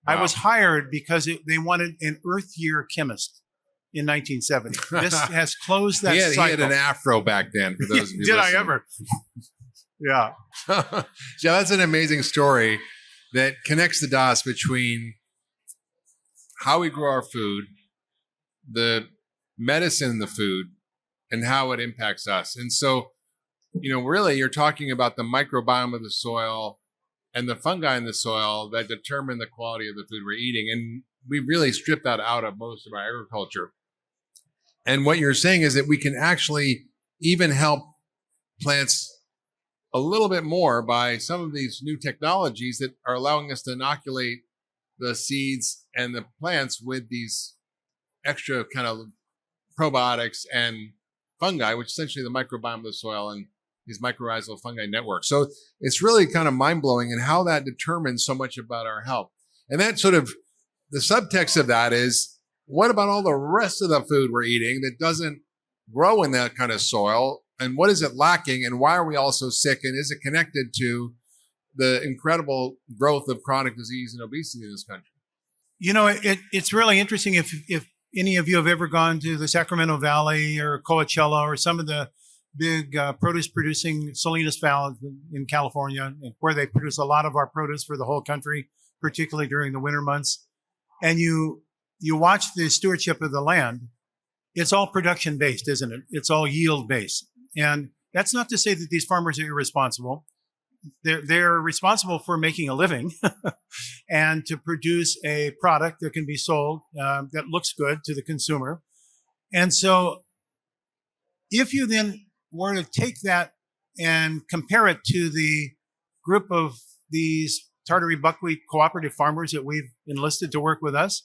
Wow. I was hired because they wanted an Earth Year chemist in 1970. This has closed that cycle. He had an afro back then, for those of you Did listening. I ever? Yeah. Yeah, that's an amazing story that connects the dots between how we grow our food, the medicine in the food, and how it impacts us. And so, really, you're talking about the microbiome of the soil and the fungi in the soil that determine the quality of the food we're eating. And we really strip that out of most of our agriculture. And what you're saying is that we can actually even help plants a little bit more by some of these new technologies that are allowing us to inoculate the seeds and the plants with these extra kind of probiotics and fungi, which essentially the microbiome of the soil and these mycorrhizal fungi networks. So it's really kind of mind-blowing in how that determines so much about our health. And that sort of, the subtext of that is, what about all the rest of the food we're eating that doesn't grow in that kind of soil? And what is it lacking? And why are we all so sick? And is it connected to the incredible growth of chronic disease and obesity in this country? You know, it's really interesting if any of you have ever gone to the Sacramento Valley or Coachella or some of the big produce producing Salinas Valley in California, where they produce a lot of our produce for the whole country, particularly during the winter months. And you watch the stewardship of the land. It's all production based, isn't it? It's all yield based. And that's not to say that these farmers are irresponsible. They're responsible for making a living and to produce a product that can be sold that looks good to the consumer. And so if you then were to take that and compare it to the group of these Tartary Buckwheat cooperative farmers that we've enlisted to work with us,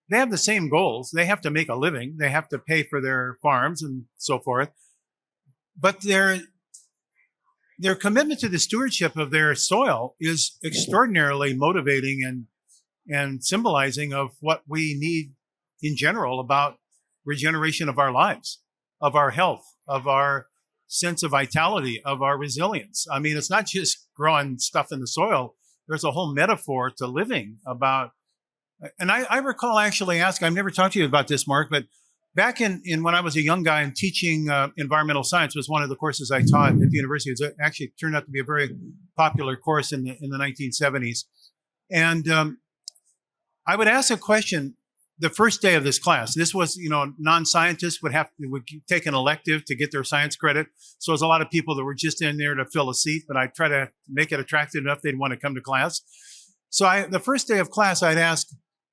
they have the same goals. They have to make a living. They have to pay for their farms and so forth. But their commitment to the stewardship of their soil is extraordinarily motivating and symbolizing of what we need in general about regeneration of our lives, of our health, of our sense of vitality, of our resilience. I mean, it's not just growing stuff in the soil. There's a whole metaphor to living about. And I recall actually asking, I've never talked to you about this, Mark, but back in when I was a young guy and teaching environmental science was one of the courses I taught at the university. It actually turned out to be a very popular course in the 1970s. And I would ask a question the first day of this class. This was, non-scientists would take an elective to get their science credit. So there's a lot of people that were just in there to fill a seat, but I try to make it attractive enough they'd want to come to class. So the first day of class, I'd ask,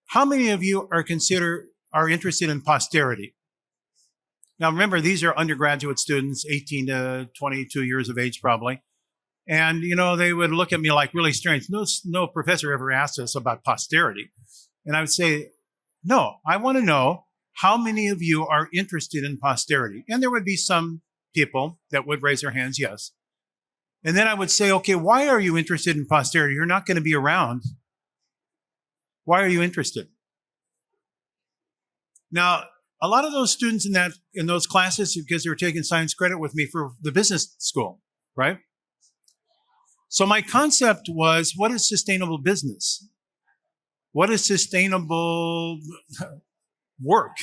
how many of you are interested in posterity? Now, remember, these are undergraduate students, 18 to 22 years of age, probably. And, they would look at me like really strange. No professor ever asked us about posterity. And I would say, no, I want to know how many of you are interested in posterity. And there would be some people that would raise their hands, yes. And then I would say, okay, why are you interested in posterity? You're not going to be around. Why are you interested? Now, a lot of those students in those classes, because they were taking science credit with me for the business school, right? So my concept was, what is sustainable business? What is sustainable work?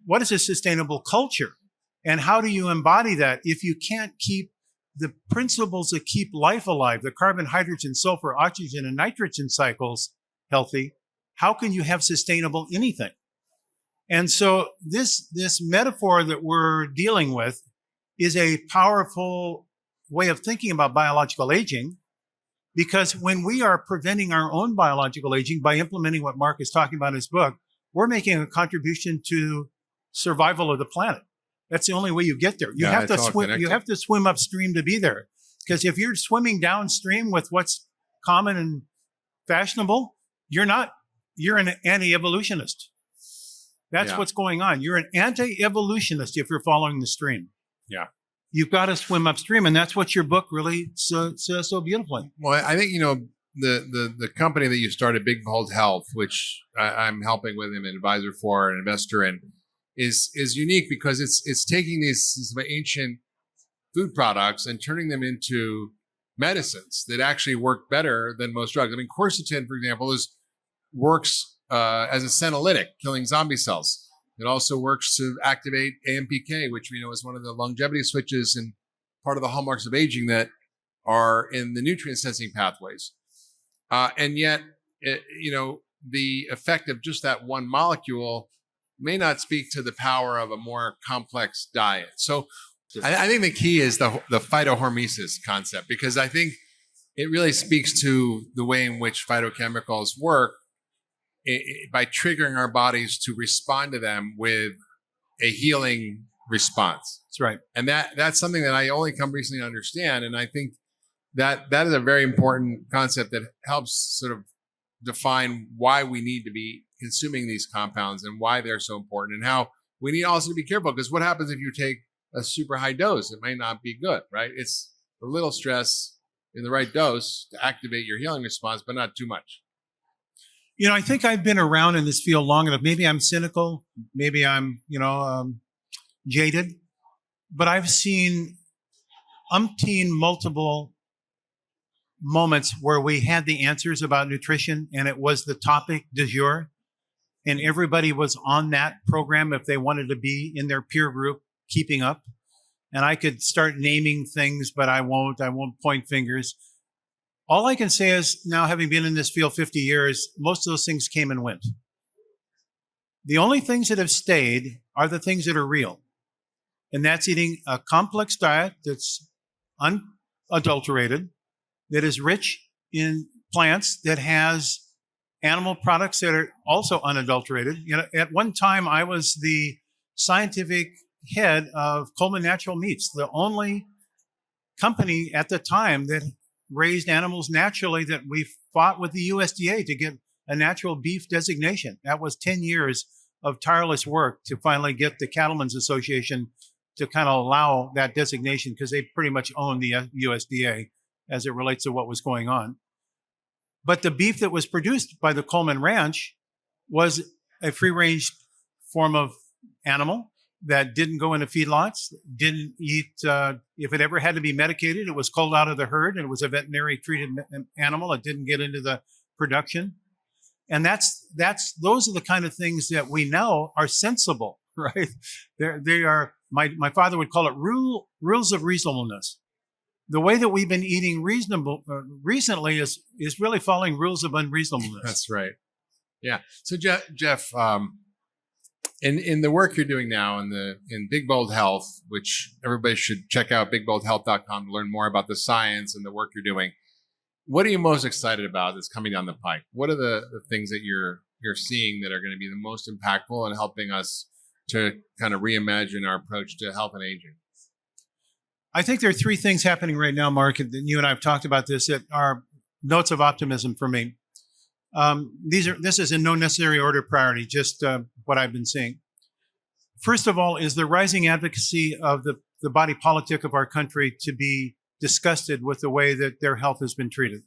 What is a sustainable culture? And how do you embody that if you can't keep the principles that keep life alive, the carbon, hydrogen, sulfur, oxygen, and nitrogen cycles healthy? How can you have sustainable anything? And so this metaphor that we're dealing with is a powerful way of thinking about biological aging, because when we are preventing our own biological aging by implementing what Mark is talking about in his book, we're making a contribution to survival of the planet. That's the only way you get there. You have to swim. You have to swim upstream to be there. Because if you're swimming downstream with what's common and fashionable, you're not. You're an anti-evolutionist. That's what's going on. You're an anti-evolutionist if you're following the stream. Yeah. You've got to swim upstream, and that's what your book really says so beautifully. Well, I think the company that you started, Big Bold Health, which I'm helping with, I'm an advisor for, an investor in, is unique because it's taking these ancient food products and turning them into medicines that actually work better than most drugs. I mean, quercetin, for example, works as a senolytic, killing zombie cells. It also works to activate AMPK, which we know is one of the longevity switches and part of the hallmarks of aging that are in the nutrient sensing pathways. And yet, the effect of just that one molecule may not speak to the power of a more complex diet. So I think the key is the phytohormesis concept, because I think it really speaks to the way in which phytochemicals work by triggering our bodies to respond to them with a healing response. That's right. And that's something that I only come recently to understand. And I think that is a very important concept that helps sort of define why we need to be consuming these compounds and why they're so important, and how we need also to be careful, because what happens if you take a super high dose? It may not be good, right? It's a little stress in the right dose to activate your healing response, but not too much. I think I've been around in this field long enough. Maybe I'm cynical. Maybe I'm, jaded. But I've seen multiple moments where we had the answers about nutrition, and it was the topic du jour, and everybody was on that program if they wanted to be in their peer group keeping up. And I could start naming things, but I won't point fingers. All I can say is, now having been in this field 50 years, most of those things came and went. The only things that have stayed are the things that are real. And that's eating a complex diet that's unadulterated, that is rich in plants, that has animal products that are also unadulterated. At one time, I was the scientific head of Coleman Natural Meats, the only company at the time that raised animals naturally, that we fought with the USDA to get a natural beef designation. That was 10 years of tireless work to finally get the Cattlemen's Association to kind of allow that designation, because they pretty much own the USDA as it relates to what was going on. But the beef that was produced by the Coleman Ranch was a free-range form of animal that didn't go into feedlots, didn't eat, if it ever had to be medicated, it was culled out of the herd, and it was a veterinary treated animal. It didn't get into the production. And those are the kind of things that we know are sensible, right? They are, my father would call it rules of reasonableness. The way that we've been eating recently is really following rules of unreasonableness. That's right. Yeah. So Jeff, in the work you're doing now in Big Bold Health, which everybody should check out, bigboldhealth.com, to learn more about the science and the work you're doing. What are you most excited about that's coming down the pike? What are the things that you're seeing that are going to be the most impactful in helping us to kind of reimagine our approach to health and aging? I think there are three things happening right now, Mark, and you and I have talked about this, that are notes of optimism for me. This is in no necessary order of priority, just what I've been seeing. First of all is the rising advocacy of the body politic of our country to be disgusted with the way that their health has been treated.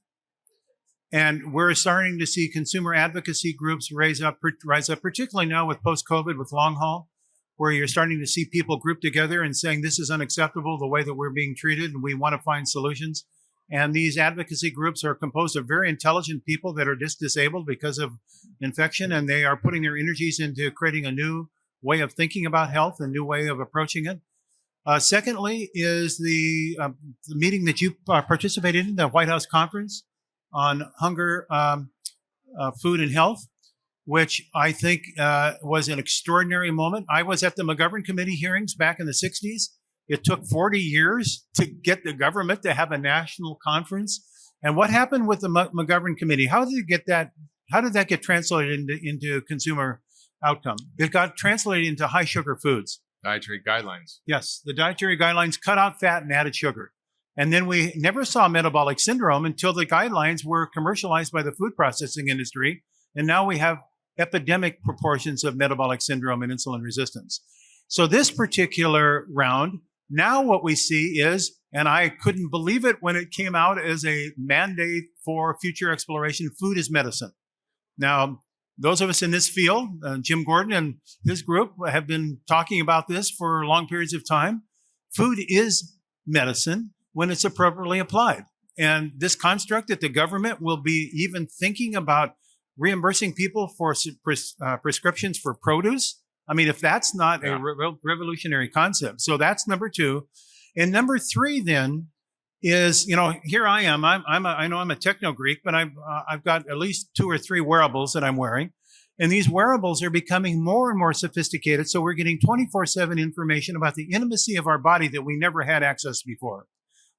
And we're starting to see consumer advocacy groups rise up, particularly now with post-COVID, with long haul, where you're starting to see people group together and saying this is unacceptable, the way that we're being treated, and we want to find solutions. And these advocacy groups are composed of very intelligent people that are just disabled because of infection, and they are putting their energies into creating a new way of thinking about health, a new way of approaching it. Secondly is the meeting that you participated in, the White House Conference on Hunger, Food, and Health, which I think was an extraordinary moment. I was at the McGovern Committee hearings back in the 60s. It took 40 years to get the government to have a national conference. And what happened with the McGovern Committee? How did that get translated into consumer outcome? It got translated into high sugar foods. Dietary guidelines. Yes, the dietary guidelines cut out fat and added sugar. And then we never saw metabolic syndrome until the guidelines were commercialized by the food processing industry. And now we have epidemic proportions of metabolic syndrome and insulin resistance. So this particular round, now what we see is, and I couldn't believe it when it came out as a mandate for future exploration, food is medicine. Now, those of us in this field, Jim Gordon and his group have been talking about this for long periods of time. Food is medicine when it's appropriately applied. And this construct that the government will be even thinking about reimbursing people for prescriptions for produce. I mean, if that's not a revolutionary concept. So that's number two. And number three then is, here I am. I know I'm a techno Greek, but I've got at least 2 or 3 wearables that I'm wearing. And these wearables are becoming more and more sophisticated. So we're getting 24/7 information about the intimacy of our body that we never had access before.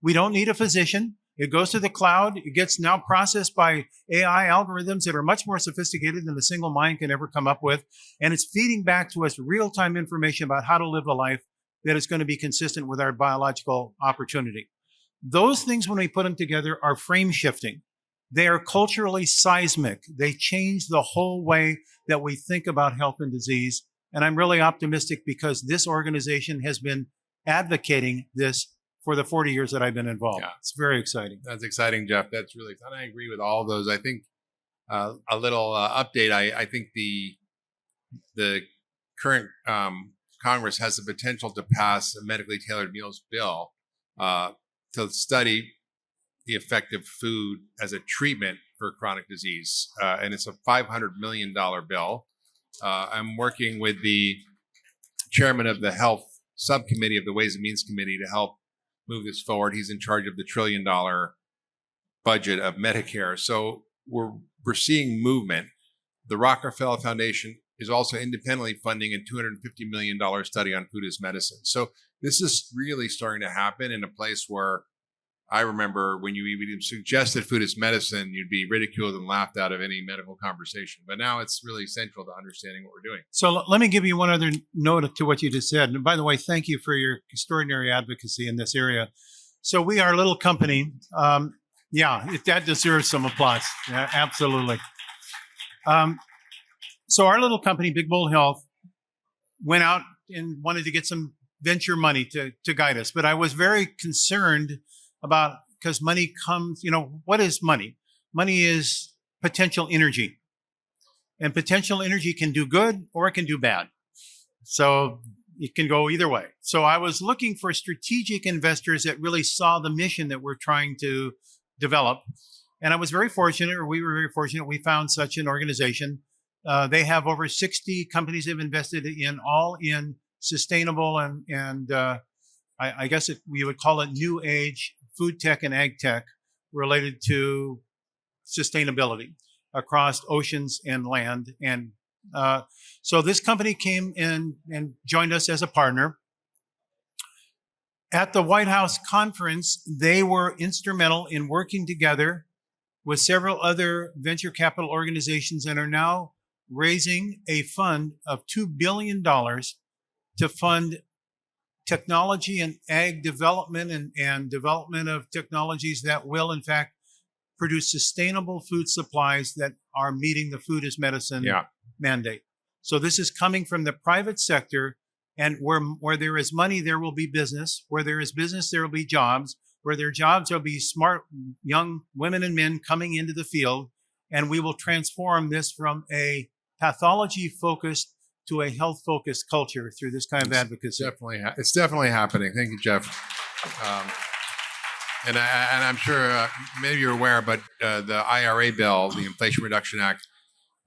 We don't need a physician. It goes to the cloud. It gets now processed by AI algorithms that are much more sophisticated than the single mind can ever come up with. And it's feeding back to us real-time information about how to live a life that is going to be consistent with our biological opportunity. Those things, when we put them together, are frame shifting. They are culturally seismic. They change the whole way that we think about health and disease. And I'm really optimistic because this organization has been advocating this for the 40 years that I've been involved. Yeah. It's very exciting. That's exciting, Jeff. That's really exciting. I agree with all of those. I think a little update. I think the current Congress has the potential to pass a medically tailored meals bill to study the effect of food as a treatment for chronic disease. And it's a $500 million bill. I'm working with the chairman of the health subcommittee of the Ways and Means Committee to help move this forward. He's in charge of the $1 trillion budget of Medicare. So we're seeing movement. The Rockefeller Foundation is also independently funding a $250 million study on food as medicine. So this is really starting to happen in a place where I remember when you even suggested food as medicine, you'd be ridiculed and laughed out of any medical conversation. But now it's really central to understanding what we're doing. So let me give you one other note to what you just said. And by the way, thank you for your extraordinary advocacy in this area. So we are a little company. That deserves some applause. Yeah, absolutely. So our little company, Big Bold Health, went out and wanted to get some venture money to guide us. But I was very concerned about, because money comes, what is money? Money is potential energy. And potential energy can do good or it can do bad. So it can go either way. So I was looking for strategic investors that really saw the mission that we're trying to develop. And I was very fortunate, or we were very fortunate, we found such an organization. They have over 60 companies they've invested in sustainable and I guess we would call it new age food tech and ag tech related to sustainability across oceans and land. And so this company came in and joined us as a partner. At the White House conference, they were instrumental in working together with several other venture capital organizations and are now raising a fund of $2 billion to fund technology and ag development and development of technologies that will, in fact, produce sustainable food supplies that are meeting the food as medicine mandate. So this is coming from the private sector, and where there is money, there will be business. Where there is business, there will be jobs. Where there are jobs, there will be smart young women and men coming into the field, and we will transform this from a pathology-focused to a health-focused culture through this kind of advocacy. It's definitely happening. Thank you, Jeff. And I'm sure many of you are aware, but the IRA bill, the Inflation Reduction Act,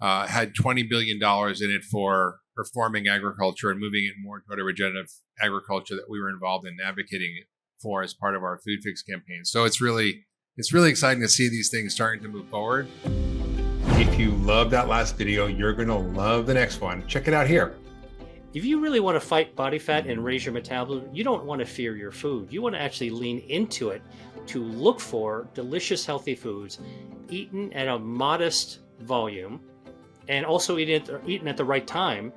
had $20 billion in it for reforming agriculture and moving it more toward a regenerative agriculture that we were involved in advocating for as part of our Food Fix campaign. So it's really exciting to see these things starting to move forward. If you love that last video, you're going to love the next one. Check it out here. If you really want to fight body fat and raise your metabolism, you don't want to fear your food. You want to actually lean into it to look for delicious, healthy foods eaten at a modest volume and also eaten at the right time